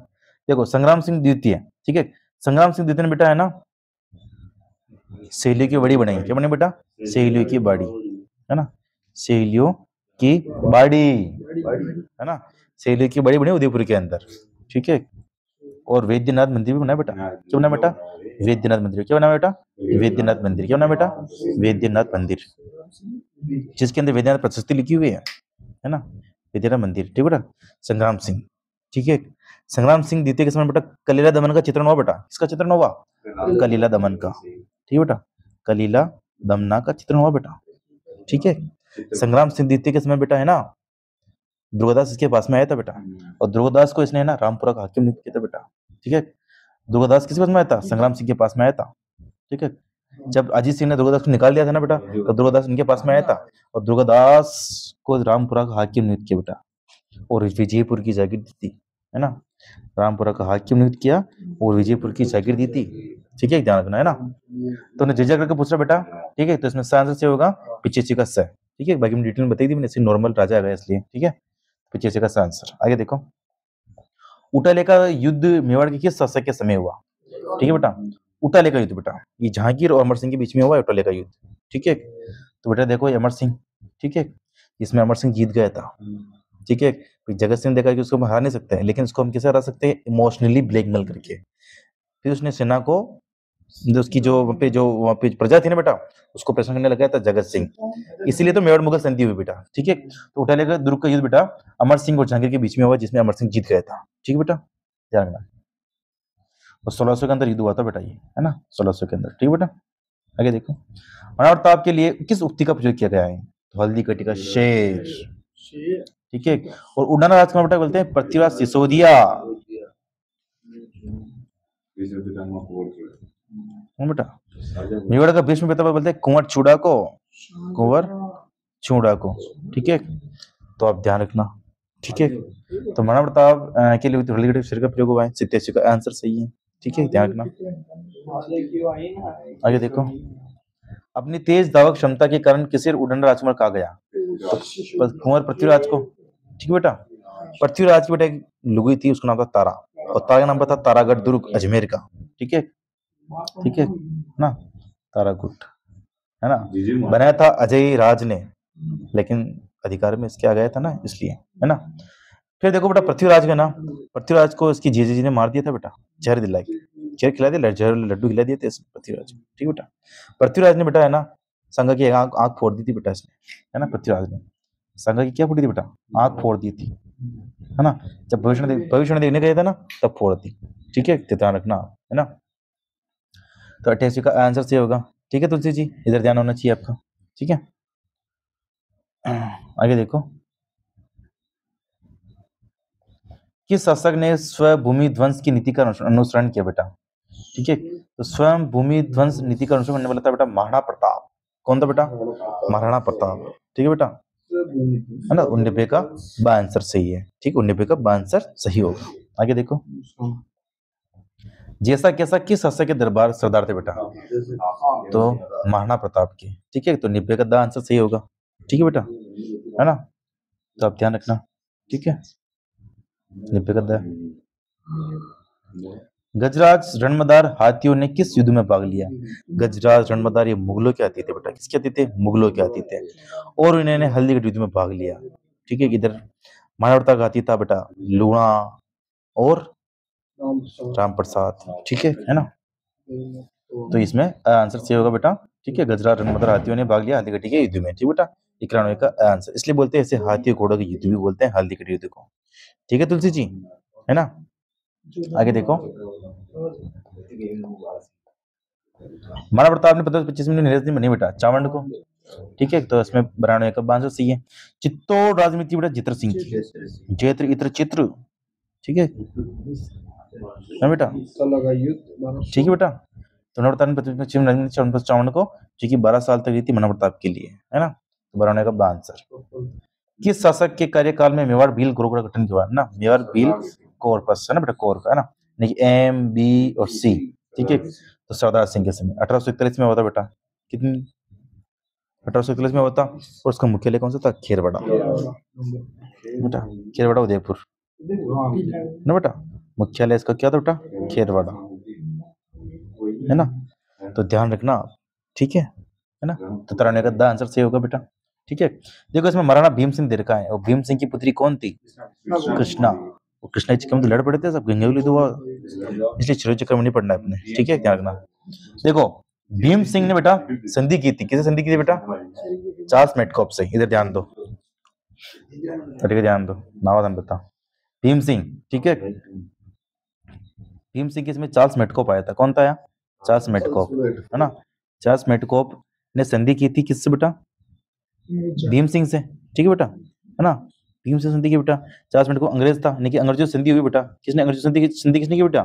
देखो संग्राम सिंह द्वितीय, ठीक है। संग्राम सिंह द्वितीय ने बेटा, है ना, सहेलियों की बड़ी बनाई, क्या बने बेटा, सहेलियों की बाड़ी, है ना, सहेलियों की बाड़ी, है ना, सहेलियों की बाड़ी बनी उदयपुर के अंदर, ठीक है। और वैद्यनाथ मंदिर भी बना बेटा, क्या बना बेटा, वैद्यनाथ मंदिर, क्या बना बेटा, वैद्यनाथ मंदिर, क्या बना बेटा, वैद्यनाथ मंदिर, जिसके अंदर वैद्यनाथ प्रशस्ति लिखी हुई है ना, वैद्यनाथ मंदिर, ठीक बेटा। संग्राम सिंह, ठीक है। संग्राम सिंह द्वितीय के समय बेटा कलीला दमन का चित्रण हुआ बेटा, किसका चित्रण हुआ, कलीला दमन का, ठीक है बेटा, कलीला दमना का चित्रण हुआ बेटा, ठीक है। संग्राम सिंह द्वितीय के समय बेटा, है ना, दुर्गादास इसके पास में आया था बेटा, और दुर्गादास को इसने, है ना, रामपुरा का हाकिम नियुक्त किया था बेटा, ठीक है। दुर्गादास किसके पास में आया था, संग्राम सिंह के पास में आया था, ठीक है। जब अजीत सिंह ने दुर्गादास को निकाल दिया था ना बेटा, तो दुर्गादास इनके पास में आया था, और दुर्गादास को रामपुरा का हाकिम नियुक्त किया बेटा, और विजयपुर की जागीर दी थी, है ना। रामपुरा का हाकिम नियुक्त किया और विजयपुर की जागीर दी थी, ठीक है, ध्यान रखना है ना। तो उन्हें जिज्ञा करके पूछ रहा बेटा, ठीक है। तो इसमें आंसर से होगा 85 का स, ठीक है। बाकी में डिटेल में बताई दी मैंने, इससे नॉर्मल राजा आ गया इसलिए, ठीक है। 85 का आंसर। आगे देखो, उटाले का युद्ध मेवाड़ के किस शासक के समय हुआ, ठीक है बेटा। उटाले का युद्ध बेटा ये जहांगीर और अमर सिंह के बीच में हुआ उटाले का युद्ध, ठीक है। तो बेटा देखो ये अमर सिंह, ठीक है, इसमें अमर सिंह जीत गया था, ठीक है। जगत सिंह देखा कि उसको हम हरा नहीं सकते हैं, लेकिन उसको हम कैसे हरा सकते हैं, इमोशनली ब्लैकमेल करके। फिर उसने सेना को, उसकी जो वहाँ पे प्रजा थी ना बेटा, उसको प्रश्न करने लगा था जगत सिंह, इसीलिए तो मेवाड़ मुगल संधि हुई बेटा, ठीक है। तो उटाले का दुर्ग का युद्ध बेटा अमर सिंह और जहांगीर के बीच में हुआ, जिसमें अमर सिंह जीत गया था, ठीक है बेटा, ध्यान रखना। और 1600 के अंदर युद्ध हुआ था बेटा ये, है ना, 1600 के अंदर, ठीक है बेटा। आगे देखो, महाराणा प्रताप के लिए किस उक्ति का प्रयोग किया गया है, तो हल्दीघाटी का शेर, ठीक है। और उड़ाना राजकुमार बेटा बोलते हैं पृथ्वीराज सिसोदिया, बेटा। मेवाड़ का भीष्म पितामह बोलते हैं कुंवर चूड़ा को, कुंवर चूड़ा को, ठीक है। तो आप ध्यान रखना, ठीक है। तो महाराणा प्रताप के लिए हल्दीघाटी शेर का प्रयोग हुआ है, 87 का आंसर सही है। ठीक है, ध्यान रखना। आगे देखो, अपनी तेज धावक क्षमता के कारण किसे उड़न राजकुमार कहा गया? तो कुंवर पृथ्वीराज को। ठीक है बेटा, पृथ्वीराज की बेटा एक लुगाई थी, उसका नाम था तारा, और तारा का नाम था तारागढ़ दुर्ग अजमेर का। ठीक है, ठीक है ना, तारागढ़ है ना, बनाया था अजय राज ने, लेकिन अधिकार में इसके आ गया था ना, इसलिए, है ना। फिर देखो बेटा, पृथ्वीराज का ना, पृथ्वीराज को इसकी जीजी जी ने मार दिया था बेटा, जहर दिलाई, जहर खिला दिया, जहर लड्डू खिला दिए थे पृथ्वीराज। ठीक है बेटा, पृथ्वीराज ने बेटा है ना संगा की आंख फोड़ दी थी बेटा इसने, है ना, पृथ्वीराज ने संगा की क्या फोड़ी थी बेटा, आंख फोड़ दी थी, है ना, जब भविष्य में देखने गए थे ना तब फोड़ दी। ठीक है, ध्यान रखना, है ना। तो 88 का आंसर सही होगा। ठीक है तुलसी जी, इधर ध्यान होना चाहिए आपका। ठीक है, आगे देखो, किस शासक ने स्वयं भूमि ध्वंस की नीति का अनुसरण किया बेटा? ठीक है, तो स्वयं भूमि ध्वंस नीति का अनुसरण करने वाला था बेटा महाराणा प्रताप। कौन था बेटा? महाराणा प्रताप। ठीक है बेटा, है ना, 90 का बा आंसर सही है। ठीक, 90 का बा आंसर सही होगा। आगे देखो, जैसा कैसा किस शासक के दरबार सरदार थे बेटा? तो महाराणा प्रताप के। ठीक है, तो 90 का दा आंसर सही होगा। ठीक है बेटा, है ना, तो आप ध्यान रखना। ठीक है, 90 का दा। गजराज रणमदार हाथियों ने किस युद्ध में भाग लिया? गजराज रणमदार ये मुगलों के हाथी थे बेटा, किसके हाथी थे? मुगलों के हाथी थे, और इन्होंने हल्दीघाटी युद्ध में भाग लिया। ठीक है, इधर मानवता का हाथी था बेटा लूणा और राम प्रसाद। ठीक है ना, तो इसमें आंसर सही होगा बेटा। ठीक है, गजराज रणमदार हाथियों ने भाग लिया हल्दीघाटी के युद्ध में। ठीक बेटा, 91 का आंसर, इसलिए बोलते हैं ऐसे हाथी घोड़ों के युद्ध भी बोलते हैं हल्दीघाटी युद्ध को। ठीक है तुलसी जी, है ना। आगे देखो, महाराणा प्रताप ने 1525 में राजधानी बनी बेटा चावंड को। ठीक है, तो इसमें 92 का आंसर सही है। चित्तौड़ राजनीति बेटा जित्र सिंह की, जेत्र इत्र चित्र। ठीक है बेटा, ठीक है बेटा, तो चावंड को, जो कि 12 साल तक रही थी महाराणा प्रताप के लिए, है ना, तो 92 का आंसर। किस शासक के कार्यकाल में मेवाड़ भील ग्रुप का गठन किया ना? मेवाड़ भील कॉर्पस, है ना बेटा, कॉर्प, है ना, एम बी और सी। ठीक है, तो सरदार सिंह के समय 1841 में होता बेटा, कितनी 1841 में होता, और उसका मुख्यालय कौन सा था? खेरवाड़ा बेटा, खेरवाड़ा उदयपुर, ना बेटा, मुख्यालय इसका क्या था बेटा? खेरवाड़ा, है ना, तो ध्यान रखना आप। ठीक है ना, तो 93 का द आंसर सही होगा बेटा। ठीक है, देखो इसमें महाराणा भीम सिंह दिरका है, और भीम सिंह की पुत्री कौन थी? कृष्णा। कृष्णा के चक्कर में तो लड़ पड़े थे सब, गंगेली तो इसलिए चिरो चक्कर में नहीं पड़ना है अपने। ठीक है, ध्यान रखना। देखो भीम सिंह ने बेटा संधि की थी, किसे संधि की थी बेटा? चार्ल्स मेटकॉप से। इधर ध्यान दो, ध्यान दो, नाम बता, भीम सिंह। ठीक है, भीम सिंह के इसमें चार्ल्स मेटकॉप आया था। कौन था? चार्ल्स मेटकॉप, है ना, चार्ल्स मेटकॉप ने संधि की थी किससे बेटा? भीम सिंह से। ठीक है बेटा, है ना, भीम सिंह संधि की बेटा। चार्ल्स मेटकॉप अंग्रेज था, लेकिन अंग्रेजों से संधि हुई बेटा, किसने अंग्रेजों से संधि किसने की बेटा?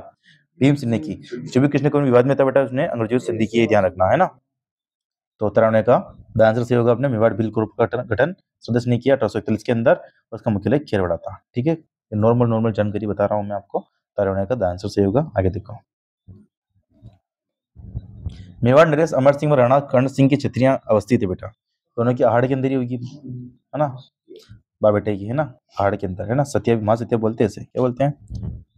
भीम सिंह ने की। जो भी कृष्ण को विवाद में था बेटा, उसने अंग्रेजों से संधि की, ध्यान रखना, है ना। तो 93 का आंसर सही होगा। अपने मेवाड़ भील ग्रुप का गठन सदस्य ने किया 1841 के अंदर, उसका मुख्यालय खेरवाड़ा था। ठीक है, नॉर्मल जानकारी बता रहा हूं मैं आपको। 93 का आंसर सही होगा। आगे देखो, मेवाड़ नरेश अमर सिंह और राणा कर्ण सिंह की छत्रियां अवस्थित है बेटा, दोनों की आहड़ के अंदर ही होगी, है ना, बा बेटे की, है ना, आहड़ के अंदर, है ना। सतिया, माँ सतिया बोलते हैं इसे, क्या बोलते हैं?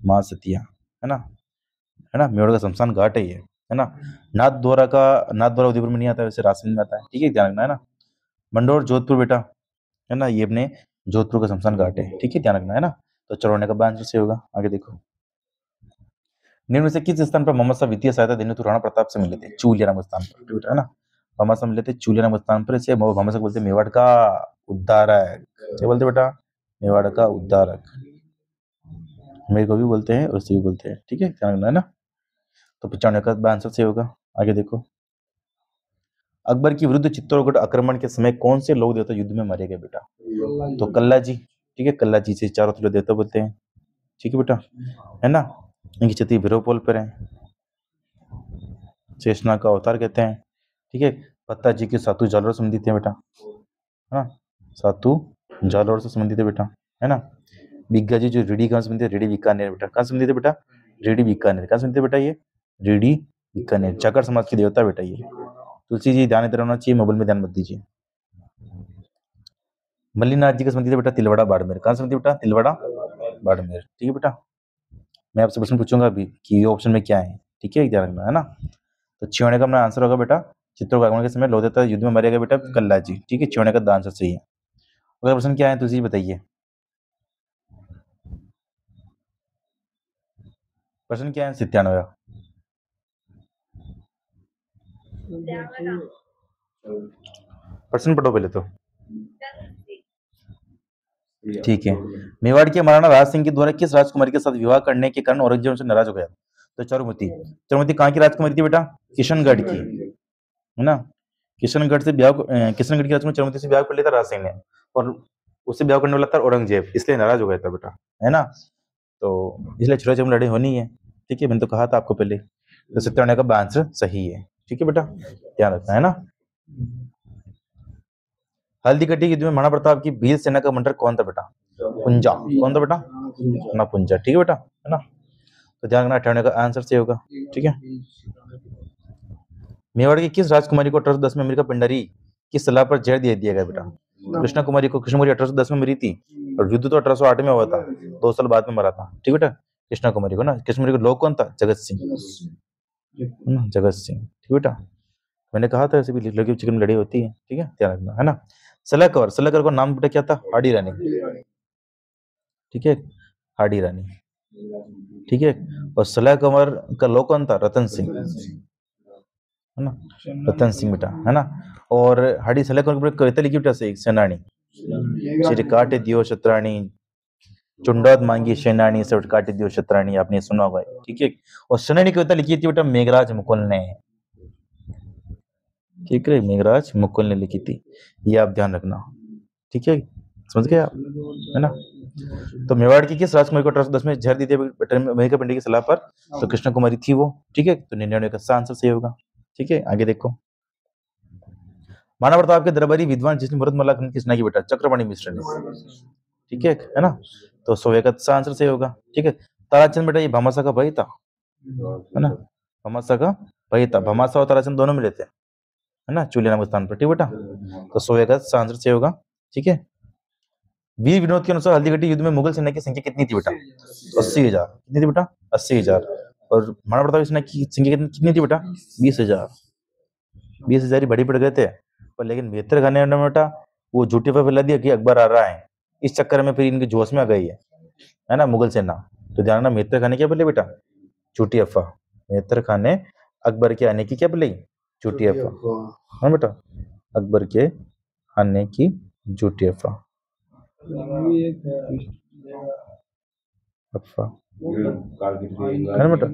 माँ सतिया, है ना, मेवाड़ का शमशान घाट है ये, है ना। नाथ द्वारा उदयपुर में नहीं आता, वैसे राजस्थान में आता है। ठीक है, ध्यान रखना, है ना। मंडोर जोधपुर बेटा, है ना, ये अपने जोधपुर का शमशान घाट है। ठीक है, ध्यान रखना, है ना। तो 94 का आंसर सही होगा। आगे देखो, निम्न में से किस स्थान पर मोहम्मद शाह वित्तीय सहायता देने हेतु राणा प्रताप से मिले थे? चूलिया नाम स्थान पर, है ना, मोहम्मद शाह मिले थे चूलिया नाम स्थान पर। इसे मोहम्मद शाह बोलते मेवाड़ का उद्धारक। क्या बोलते बेटा? मेवाड़ का उद्धारक, मेरे को भी बोलते हैं और उसे भी बोलते हैं। ठीक है, ध्यान रखना, है ना। तो 95 का आंसर सही होगा। आगे देखो, अकबर की विरुद्ध चित्तौड़गढ़ आक्रमण के समय कौन से लोक देवता युद्ध में मारे गए बेटा? तो कल्ला जी। ठीक है, कल्ला जी से चारों तरफ देवता बोलते हैं। ठीक है बेटा, है ना, इनकी छठी भैरवपोल पर है, शेषनाग का अवतार कहते हैं। ठीक है, पत्ता जी की सातु जालौर से संबंधित है बेटा, है ना, सातु जालौर से संबंधित है बेटा, है ना। बिग्गा जी जो रीडी कहाँ संबंधित है? रीडी बीकानेर बेटा, कहाँ संबंधित है बेटा? रीडी बीकानेर, कहाँ सुनते बेटा ये? रीडी बीकानेर, चाकर समाज की देवता बेटा ये। तुलसी जी ध्यान इधर होना चाहिए, मोबाइल में ध्यान मत दीजिए। मल्लीनाथ जी का समझिए बेटा तिलवाड़ा बाड़मेर, कहाँ समझिए बेटा? तिलवाड़ा बाड़मेर, ठीक है बेटा। मैं आपसे प्रश्न पूछूंगा अभी कि ये ऑप्शन में क्या है, ठीक है, ध्यान रखना है ना। तो छियोने का अपना आंसर होगा बेटा चित्तौड़ आगमन के समय लोधेता युद्ध में मारे गए बेटा कल्ला जी, ठीक है, छियोने का आंसर सही है। अगला प्रश्न क्या है तुलसी बताइए, प्रश्न क्या है? 97। प्रश्न पढ़ो पहले तो, ठीक है। मेवाड़ के महाराणा राज सिंह के द्वारा किस राजकुमारी के साथ विवाह करने के कारण औरंगजेब उनसे नाराज हो गया? तो चारुमती। चारुमती कहाँ की राजकुमारी थी बेटा? किशनगढ़ की, है ना। किशनगढ़ की राजकुमारी चारुमती से ब्याह कर लिया था राज सिंह ने, और उससे ब्याह करने वाला था औरंगजेब, इसलिए नाराज हो गया था बेटा, है ना। तो इसलिए छोटा लड़ाई होनी है, ठीक है, मैंने तो कहा था आपको पहले। तो 97 का आंसर सही है, ठीक है बेटा, ध्यान रखना है ना। हल्दीघटी युद्ध में महाराणा प्रताप की भील सेना का कमांडर कौन था बेटा? पुंजा, कौन था बेटा? ना पुंजा, ठीक है बेटा, है ना। तो ध्यान रखना 98 का आंसर सही होगा, ठीक है। मेवाड़ की किस राजकुमारी को 1810 में अमेरिका भंडारी की सलाह पर जहर दे दिया गया बेटा? कृष्णा कुमारी को। कृष्ण कुमारी 1810 में मरी थी और युद्ध तो 1808 में हुआ था, 2 साल बाद में मरा था, ठीक बेटा। कृष्णा कुमारी को ना, कृष्ण कुमारी को लोग कौन था? जगत सिंह, जगत सिंह, ठीक बेटा। मैंने कहा था ऐसे भी लड़की चिकन में लड़ी होती है, ठीक है, ध्यान रखना है ना। सलाहकार, सलाहकार का नाम बेटा क्या था? हाडी रानी, ठीक है, हाडी रानी, ठीक है। और सलाहकार का लोग कौन था? रतन सिंह, है ना, रतन सिंह बेटा, है ना। और हाडी सलाहकार की कविता लिखी बेटा से एक सेनानी, श्री काटे दियो शत्राणी चुंडौत मांगी सेनानी से काटे दियो शत्राणी, आपने सुना होगा, ठीक है। और सेनानी कविता लिखी थी बेटा मेघराज मुकुल ने, ठीक है, मेघराज मुकुल ने लिखी थी, ये आप ध्यान रखना, ठीक है, समझ गए आप, है ना। तो मेवाड़ की किस राजकुमारी को 1810 में जहर दी थी अमेरिका पंडित की सलाह पर? तो कृष्ण कुमारी थी वो, ठीक है। तो 99 का आंसर सही होगा, ठीक है। आगे देखो, महाराणा प्रताप के दरबारी विद्वान जिसने भरतमाला ग्रंथ की रचना की बेटा? चक्रपाणि मिश्र ने, ठीक है ना। तो 100 का आंसर सही होगा, ठीक है। ताराचंद बेटा ये भामाशा का भाई था, है ना, भामाशा का भाई था, भामाशा और ताराचंद दोनों मिले थे, है ना, चूल्हे नामक स्थान पर, ठीक बेटा। तो 100 का आंसर सही होगा, ठीक है। वीर विनोद के अनुसार हल्दीघटी युद्ध में मुगल सेना की संख्या कितनी थी बेटा? 80,000, कितनी थी बेटा? 80,000। और महाराणा प्रताप की सेना की संख्या कितनी थी बेटा? 20,000, 20,000 ही बड़ी पड़ गए थे, पर लेकिन मेहतर खाने ने बेटा वो झूठी अफवाह फैला दिया कि अकबर आ रहा है, इस चक्कर में फिर इनके जोश में आ गई है ना, मुगल सेना। तो ध्यान रखना, मेहतर खाने क्या बोले बेटा? झूठी अफवाह। मेहतर खान ने अकबर के आने की क्या बोली? झूठी अफवाह, हाँ बेटा, अकबर के आने की झूठी अफवाह, है ना बेटा।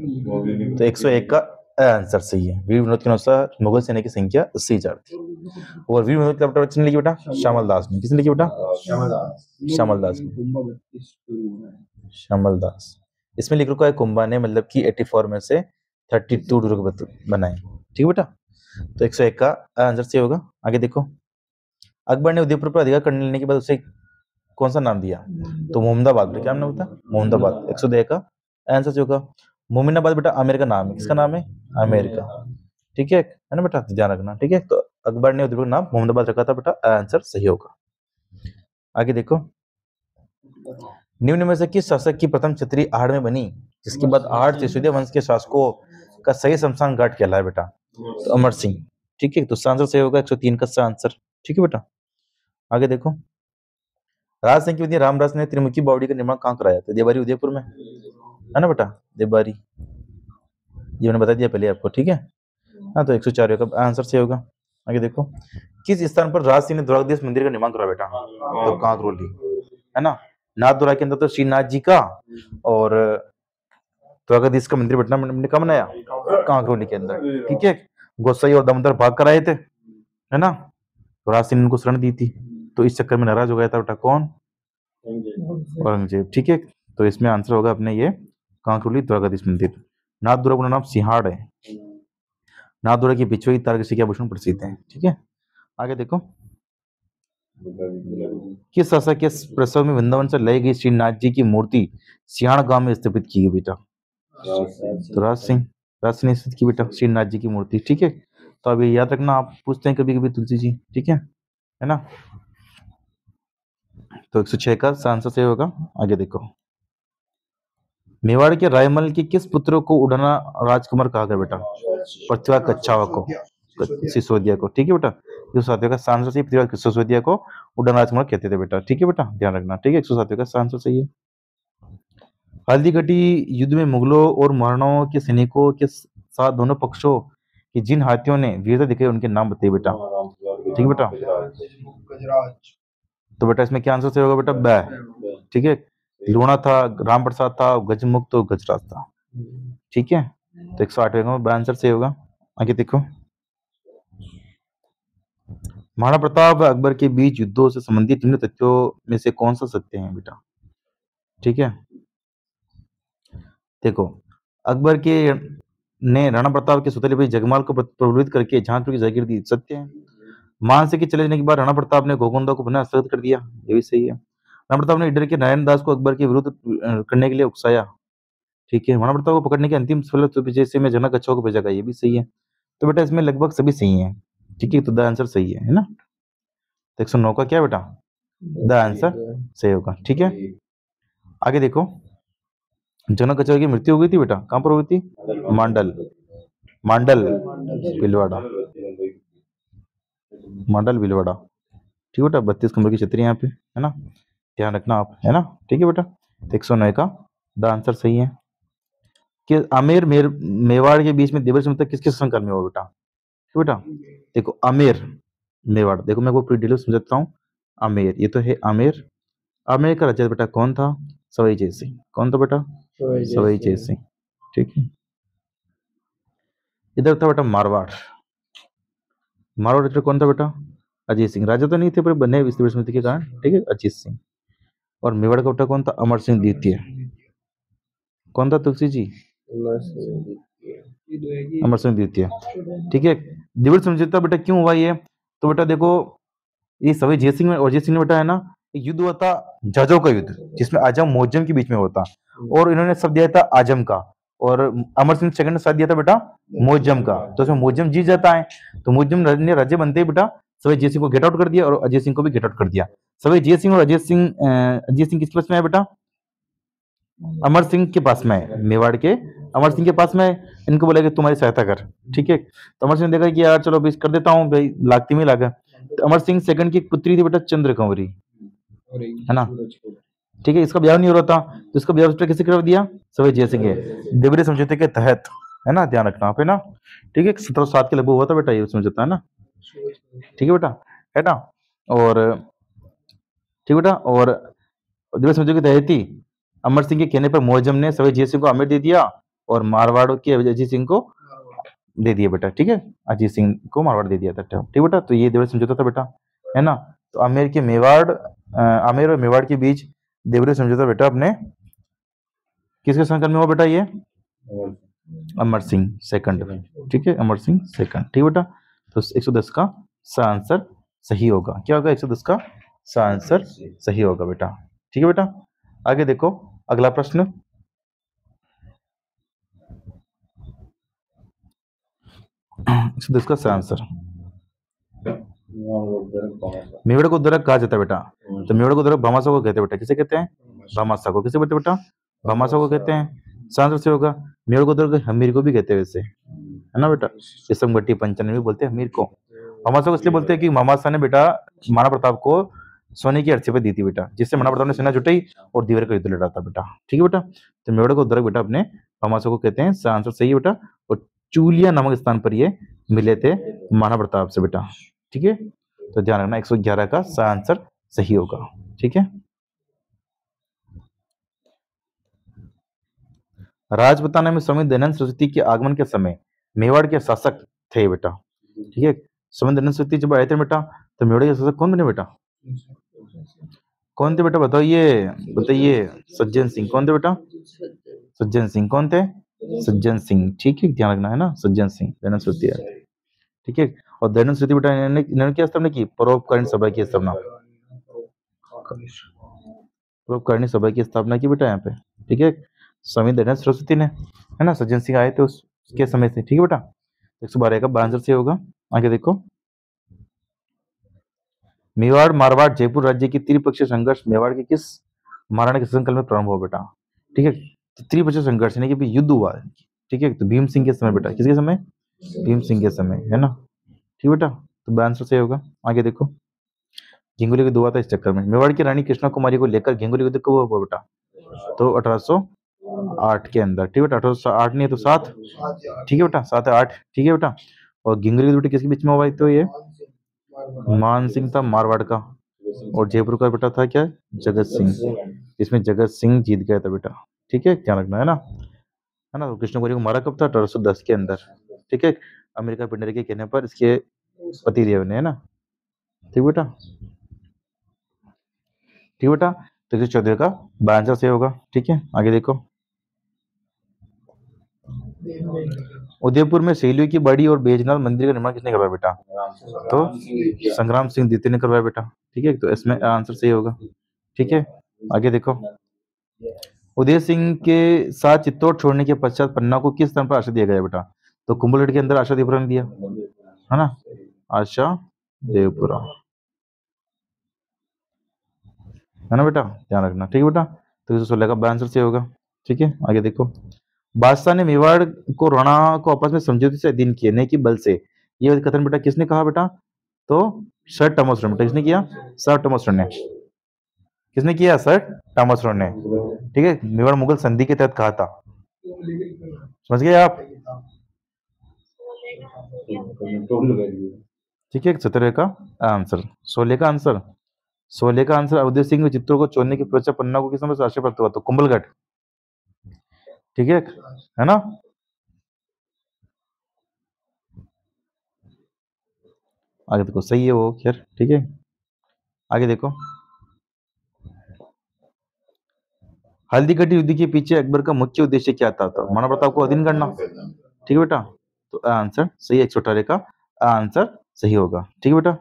तो 101 का आंसर सही है। वीर विनोद के अनुसार मुगल सेना की संख्या 80,000 थी। और वीर विनोद का किसने लिखी बेटा? श्यामल दास ने। किसने लिखी बेटा? श्यामल दास ने, श्यामल दास। इसमें लिख रखा है कुंभा ने, मतलब कि 84 में से 32 दुर्ग बनाए, ठीक है बेटा। तो 101 का आंसर सही होगा। आगे देखो, अकबर ने उदयपुर पर अधिकार करने लेने के बाद उसे कौन सा नाम दिया? तो मोहम्मदाबाद, क्या नाम होता? मोहम्मदाबाद। 102 का आंसर सही होगा। मोमिनाबाद बेटा आमेर का नाम है, किसका नाम है? आमेर का, ठीक है ना बेटा, ध्यान रखना, ठीक है। तो अकबर ने उदयपुर नाम मोहम्मदाबाद रखा था बेटा, आंसर सही होगा। आगे देखो, निम्न में से किस शासक की प्रथम छतरी आहड़ में बनी, जिसके बाद आहड़ सिसोदिया वंश के शासकों का सही शमशान घाट कहलाया बेटा? तो अमर सिंह, ठीक है। तो आंसर सही होगा 103 का आंसर, ठीक है बेटा। आगे देखो, राज सिंह की पत्नी रामदास ने त्रिमुखी बावड़ी का निर्माण कहाँ कराया? तो देबारी उदयपुर में, है ना बेटा, देबारी, ये मैंने बता दिया पहले आपको, ठीक है। हाँ, तो 104 का आंसर सही होगा। आगे देखो, किस स्थान पर राज सिंह ने द्वारकाधीश मंदिर का निर्माण करा बेटा? तो कांकरोली, है ना। नाथद्वारा के अंदर तो श्रीनाथ जी का और द्वारकाधीश का मंदिर बेटा मैंने कब बनाया? कांकरोली के अंदर, ठीक है। गोसाई और दामोदर भाग कर आए थे, है ना, तो राज सिंह ने उनको शरण दी थी, तो इस चक्कर में नाराज हो गया था बेटा, कौन? औरंगजेब, ठीक है। तो इसमें आंसर होगा अपने ये कांकरोली द्वारकाधीश मंदिर। नाथद्वारा का नाम सिंहाड़ है। नाथद्वारा की बिछुई तारकसी के आभूषण प्रसिद्ध है, ठीक है। आगे देखो, किस शासक के प्रसव में वृंदावन से लाई गई श्रीनाथ जी की मूर्ति सियाण गांव में स्थापित की गई बेटा? तो राज सिंह ने स्थित की बेटा श्रीनाथ जी की मूर्ति। ठीक है, तो अभी याद रखना, आप पूछते हैं कभी कभी तुलसी जी, ठीक है ना। तो 106 का आंसर सही होगा। आगे देखो, मेवाड़ के रायमल के किस पुत्र को उड़ना राजकुमार कहा गया बेटा? पृथ्वी कच्छावा को, सिसोदिया को। ठीक है बेटा, जो साथियों का आंसर सही, पृथ्वी सिसोदिया को उड़ना राजकुमार कहते थे बेटा। ठीक है बेटा, ध्यान रखना। ठीक है, 107 का आंसर सही है। हल्दीघटी युद्ध में मुगलों और मराठाओं के सैनिकों के साथ दोनों पक्षों की जिन हाथियों ने वीरता दिखाई उनके नाम बताइए बेटा। ठीक है बेटा, तो बेटा इसमें क्या आंसर सही होगा बेटा? बै। ठीक है, लूणा था, राम प्रसाद था, गजमुख तो गजराज था। ठीक है, तो 108 का आंसर सही होगा। आगे देखो, महाराणा प्रताप व अकबर के बीच युद्धों से संबंधित निम्न तथ्यों में से कौन सा सत्य है बेटा? ठीक है, देखो, अकबर के ने राणा प्रताप के सौतेले भाई जगमाल को प्रवृत्त करके जहांपुर की जागीर दी, सत्य है। मानसिंह के चले जाने के बाद राणा प्रताप ने गोगोंदा को पुनः हस्तगत कर दिया, ये भी सही है। राणा प्रताप ने इधर के नारायण दास को अकबर के विरुद्ध करने के लिए उकसाया। ठीक है, राणा प्रताप को पकड़ने के अंतिम फल जैसे में जनक अच्छा को भेजा गया, ये भी सही है। तो बेटा इसमें लगभग सभी सही है। ठीक है, तो द आंसर सही है ना। तो 109 का क्या बेटा? द आंसर सही होगा। ठीक है, आगे देखो, जनक अच्छा की मृत्यु हो गई थी बेटा, कहां पर हुई थी? मांडल, मांडल भीलवाड़ा, मांडल भीलवाड़ा। ठीक है बेटा, 32 नंबर की छतरी यहाँ पे है ना, ध्यान रखना आप, है ना। ठीक है बेटा, तो 109 का द आंसर सही है। कि आमेर मेवाड़ के बीच में देवर समझौता किसके शासनकाल में हुआ बेटा? ठीक बेटा, देखो आमेर मेवाड़, देखो मैं आपको पूरी डिटेल समझाता हूँ। आमेर, ये तो है आमेर। आमेर का राजा बेटा कौन था? सवाई जय सिंह। कौन था बेटा? सवाई जय सिंह। ठीक है, इधर था बेटा मारवाड़, मारवाड़ राजा कौन था बेटा? अजीत सिंह। राजा तो नहीं थे पर बने इस समिति के कारण। ठीक है, अजीत सिंह। और मेवाड़ का बेटा कौन था? अमर सिंह द्वितीय। कौन था तुलसी जी? अमर सिंह द्वितीय। ठीक है, द्विवेद समझौता बेटा क्यों हुआ ये? तो बेटा देखो, ये सभी जय सिंह और अजीत सिंह ने बेटा है ना, एक युद्ध हुआ था जजों का युद्ध, जिसमें आजम मोहज्जम के बीच में होता, और इन्होंने सब दिया था आजम का, और अमर सिंह सेकंड ने साथ दिया था बेटा मोहज्जम का। तो उसमें मोहज्जम जीत जाता है, तो मोहज्जम ने राज्य बनते ही बेटा सभी जय सिंह को गेट आउट कर दिया और अजय सिंह को भी गेट आउट कर दिया। सभी जय सिंह और अजय सिंह किसके पास में है बेटा? अमर सिंह के पास में है, मेवाड़ के अमर सिंह के पास में। इनको बोला कि तुम्हारी सहायता कर। ठीक है, तो अमर सिंह ने देखा कि यार चलो अभी कर देता हूँ भाई, लागती में लागा। तो अमर सिंह सेकंड की एक पुत्री थी बेटा चंद्र कंवरी, है ना। ठीक है, इसका ब्याह नहीं हो रहा था, तो इसका ब्याह किसे कर दिया? सभी जय सिंह के देवरी समझौते के तहत, है ना, ध्यान रखना आप, है ना। ठीक है, 1707 के लगभग हुआ था बेटा ये समझौता, है ना। ठीक है बेटा, है ना। और ठीक बेटा, और देवरी समझौते के तहत ही अमर सिंह के कहने पर मुअज्जम ने सभी जय सिंह को आमिर दे दिया और मारवाड़ के अजीत सिंह को दे दिया बेटा। ठीक है, अजीत सिंह को मारवाड़ दे दिया था। ठीक बेटा, तो ये देवरी समझौता था बेटा, है ना। तो आमेर और मेवाड़ के बीच देवरी समझौता बेटा अपने किसके संकल्प में हुआ बेटा? ये अमर सिंह सेकंड। ठीक है, अमर सिंह सेकंड। ठीक बेटा, तो 110 का आंसर सही होगा। क्या होगा? 110 का आंसर सही होगा बेटा। ठीक है बेटा, आगे देखो अगला प्रश्न। इसका आंसर, मेवाड़ को उद्दरक कहा जाता है बेटा, तो मेवाड़ को उद्दरक भामाशाह को कहते हैं बेटा। किसे कहते हैं? भामाशाह को। किसे कहते बेटा? भामाशाह को कहते हैं। आंसर से होगा मेवाड़ को उद्दरक हमीर को भी कहते हैं वैसे, है ना बेटा। इसमगट्टी पंचन भी बोलते हैं हमीर को। भामाशाह को इसलिए बोलते हैं कि भामाशाह ने बेटा महाराणा प्रताप को सोने की अर्ची पे दी थी बेटा, जिससे महाराणा प्रताप ने सेना जुटाई और दीवर का युद्ध लड़ा था बेटा। ठीक है बेटा, तो मेवाड़ को उद्दरक बेटा अपने भामाशाह को कहते हैं। आंसर सही है बेटा, और चूलिया नामक स्थान पर ये मिले थे महाराणा प्रताप से बेटा। ठीक है, तो ध्यान रखना 111 का आंसर सही होगा। ठीक है, राजपुताना में स्वामी दयानंद सरस्वती के आगमन के समय मेवाड़ के शासक थे बेटा। ठीक है, स्वामी दयानंद सरस्वती जब आए थे बेटा, तो मेवाड़ के शासक कौन बने बेटा? कौन थे बेटा? बताइए। सज्जन सिंह। कौन थे बेटा? सज्जन सिंह। कौन थे? सज्जन सिंह। ठीक है, ध्यान रखना, है ना, सज्जन सिंह दयानंद सरस्वती है। ठीक है, और दयानंद सरस्वती बेटा इन्होंने क्या स्थापना की? परोपकारिणी सभा की स्थापना, परोपकारिणी सभा की स्थापना की बेटा यहाँ पे। ठीक है, स्वामी दयानंद सरस्वती ने। है ना, सज्जन सिंह आए थे उसके समय से, ठीक है बेटा। 112 का आंसर से होगा। आगे देखो, मेवाड़ मारवाड़ जयपुर राज्य की त्रिपक्षीय संघर्ष मेवाड़ के किस महाराणा के शासनकाल में प्रारंभ हुआ बेटा? ठीक है, तो त्रिपक्षीय संघर्ष यानी कि भी युद्ध हुआ, ठीक है, तो भीम सिंह के समय बेटा, किसके समय? भीम सिंह के समय, है ना, ठीक बेटा, तो आंसर सही होगा। आगे देखो, घिंगुली युद्ध हुआ था इस चक्कर में। मेवाड़ की रानी कृष्णा कुमारी को लेकर घिंगुली युद्ध कब हुआ बेटा? तो 1808 के अंदर, ठीक बेटा, 1808 नहीं है तो 7, ठीक है बेटा, 7 है 8, ठीक है बेटा। और घिंगुली युद्ध किसके बीच में हुआ? तो ये मान सिंह था मारवाड़ का, और जयपुर का बेटा था क्या? जगत सिंह। इसमें जगत सिंह जीत गया था बेटा, ठीक है, ध्यान रखना, है ना, है ना। तो कृष्णकुमारी को मारा कब था? 1810 के अंदर, ठीक है, अमेरिका पिंडरी के कहने पर इसके पतिदेव ने, है ना, ठीक बेटा, ठीक बेटा। तो 114 का आंसर सही होगा, ठीक है। आगे देखो, उदयपुर में सहेलियों की बाड़ी और बैजनाथ मंदिर का निर्माण किसने करवाया बेटा? तो संग्राम सिंह द्वितीय ने करवाया बेटा, ठीक है, तो इसमें आंसर सही होगा, ठीक है। आगे देखो, उदय सिंह के साथ चित्तौड़ छोड़ने के पश्चात पन्ना को किस स्थान पर आश्रय दिया गया बेटा? तो कुंभलगढ़ के अंदर आशा देवपुरा ने दिया, है ना, आशा देवपुरा, है ना बेटा, ध्यान रखना, ठीक है बेटा। तो 116 का आंसर सही होगा, ठीक है। आगे देखो, बादशाह ने मेवाड़ को राणा को आपस में समझौते से अधीन किए, नहीं कि बल से, ये कथन बेटा किसने कहा बेटा? तो सर टॉमस रन, बेटा किसने किया? सर टॉमस रन ने, किसने किया? सर टॉमस रन ने, ठीक है, मेवाड़ मुगल संधि के तहत कहा था, समझ गए आप? ठीक है, 17 का आंसर, 16 का आंसर, 16 का आंसर, उदय सिंह चित्तौड़ को छोड़ने की प्रचा पन्ना को किस समय से आश्रय प्राप्त हुआ? तो कुंभलगढ़, ठीक है ना। आगे देखो, सही है वो, खैर ठीक है। आगे देखो, हल्दीघाटी युद्ध के पीछे अकबर का मुख्य उद्देश्य क्या था? तो महाराणा प्रताप को अधीन करना, ठीक है बेटा, तो आंसर सही है, 118 का आंसर सही होगा, ठीक है बेटा।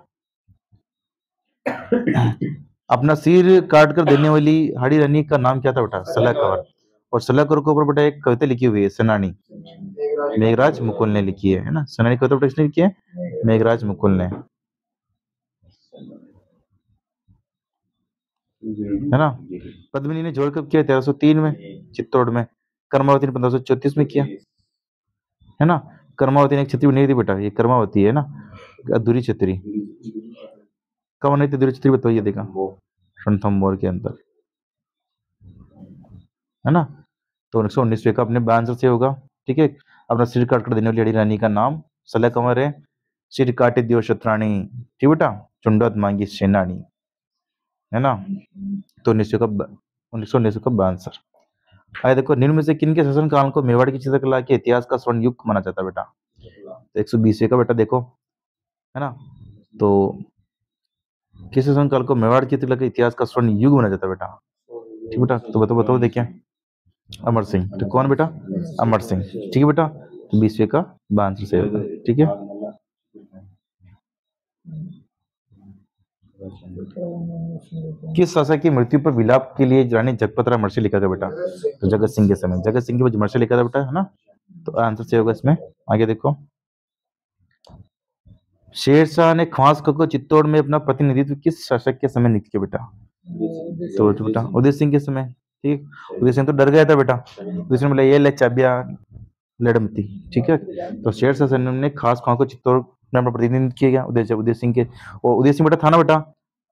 अपना सिर काट कर देने वाली हाड़ी रानी का नाम क्या था बेटा? सलाहकार, और सलाहकार के ऊपर बेटा एक कविता लिखी हुई है, सेनानी, मेघराज मुकुल ने लिखी है ना, सेनानी कविता बेटा किसने लिखी है? मेघराज मुकुल ने, है ना। पद्मिनी ने जोड़ कब किया? 1303 में चित्तौड़ में। कर्मावती ने 1534 में किया, है ना। कर्मावती ने एक छतरी बनाई थी बेटा, ये कर्मावती है ना, अधूरी छतरी, कब बनाई थी अधूरी छतरी? बताइए, देखा रणथंभौर के अंदर, है ना। तो 1919 का अपने आंसर से होगा, ठीक है। अपना सिर काट कर देने वाली हरी रानी का नाम सलाह कंवर है, सिर काटे दियो शत्राणी, ठीक बेटा, चुंडत मांगी सेनानी, है ना। तो 1919 का आंसर। आगे देखो, निम्न में से किन के शासन काल को मेवाड़ की चित्रकला के इतिहास का स्वर्ण युग माना जाता है बेटा? तो 120 का बेटा देखो, है ना, तो किस शासन काल को मेवाड़ की चित्रकला के इतिहास का स्वर्ण युग माना जाता है बेटा? ठीक बेटा, तो बताओ बताओ, देखिए, अमर सिंह, तो कौन बेटा? अमर सिंह, ठीक है बेटा, तो 20 का आंसर सही होगा, ठीक है। किस शासक की मृत्यु पर विलाप के लिए रानी जगपतरा मर्सी लिखा गया बेटा? तो जगत सिंह के समय, जगत सिंह के मर्सी लिखा था बेटा, है ना, तो आंसर सही होगा इसमें। आगे देखो, शेरशाह ने खास को चित्तौड़ में अपना प्रतिनिधित्व किस शासक के समय नियुक्त किया बेटा? तो बेटा उदय सिंह के समय, ठीक, उदय सिंह तो डर गया था बेटा, उदय सिंह बोला ये ले चाबिया लड़मती, ठीक है, तो शेरशाह सैनिक ने खास खां को चित्तौड़ में अपना प्रतिनिधित्व किया गया उदय सिंह के, और उदय सिंह बेटा था ना बेटा,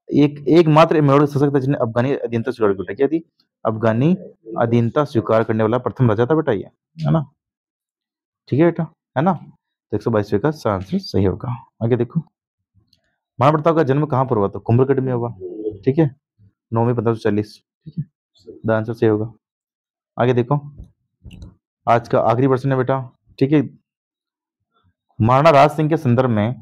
एकमात्र मेवाड़ शासक था जिसने अफगानी अधीनता स्वीकार बेटा, क्या थी? अफगानी अधीनता स्वीकार करने वाला प्रथम राजा था बेटा ये, है ना, ठीक है बेटा, है ना। तो 122 का आंसर सही होगा। आगे देखो, महाराणा प्रताप का जन्म कहाँ पर हुआ? तो कुंभलगढ़ में हुआ, ठीक है, 9 मई 1540, ठीक है, द आंसर सही होगा। आगे देखो, आज का आखिरी प्रश्न है बेटा, ठीक है, महाराणा राज सिंह के संदर्भ में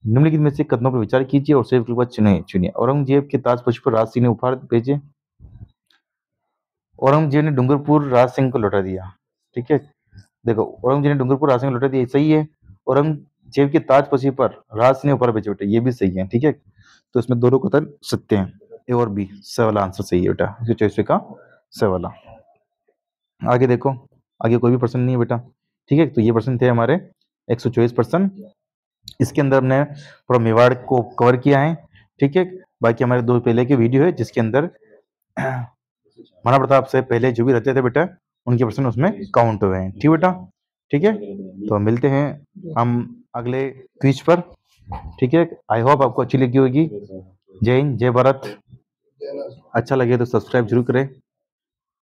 निम्नलिखित में से कथनों पर विचार कीजिए और सही विकल्प को चुनिए। औरंगजेब के ताज पुष्प राज सिंह ने उपहार भेजे, औरंगजेब ने डूंगरपुर राज सिंह को लौटा दिया, ठीक है, देखो औरंगजेब ने डूंगरपुर राज सिंह को लौटा दिया, सही है। औरंगजेब के ताज पसी पर राज सिंह ने उपहार भेजे बेटा, ये भी सही है, ठीक है, तो इसमें दोनों कथन सत्य हैं, ए और बी, स वाला आंसर सही है बेटा, 124 का स वाला। आगे देखो, आगे कोई भी प्रश्न नहीं है बेटा, ठीक है। तो ये प्रश्न थे हमारे 124 प्रश्न, इसके अंदर हमने पूरा मेवाड़ को कवर किया है, ठीक है। बाकी हमारे 2 पहले के वीडियो है जिसके अंदर महाराणा प्रताप से पहले जो भी रहते थे बेटा उनके प्रश्न उसमें काउंट हुए हैं, ठीक बेटा, ठीक है। तो मिलते हैं हम अगले क्विज पर, ठीक है। आई होप आपको अच्छी लगी होगी। जय हिंद, जय भारत। अच्छा लगे तो सब्सक्राइब जरूर करें।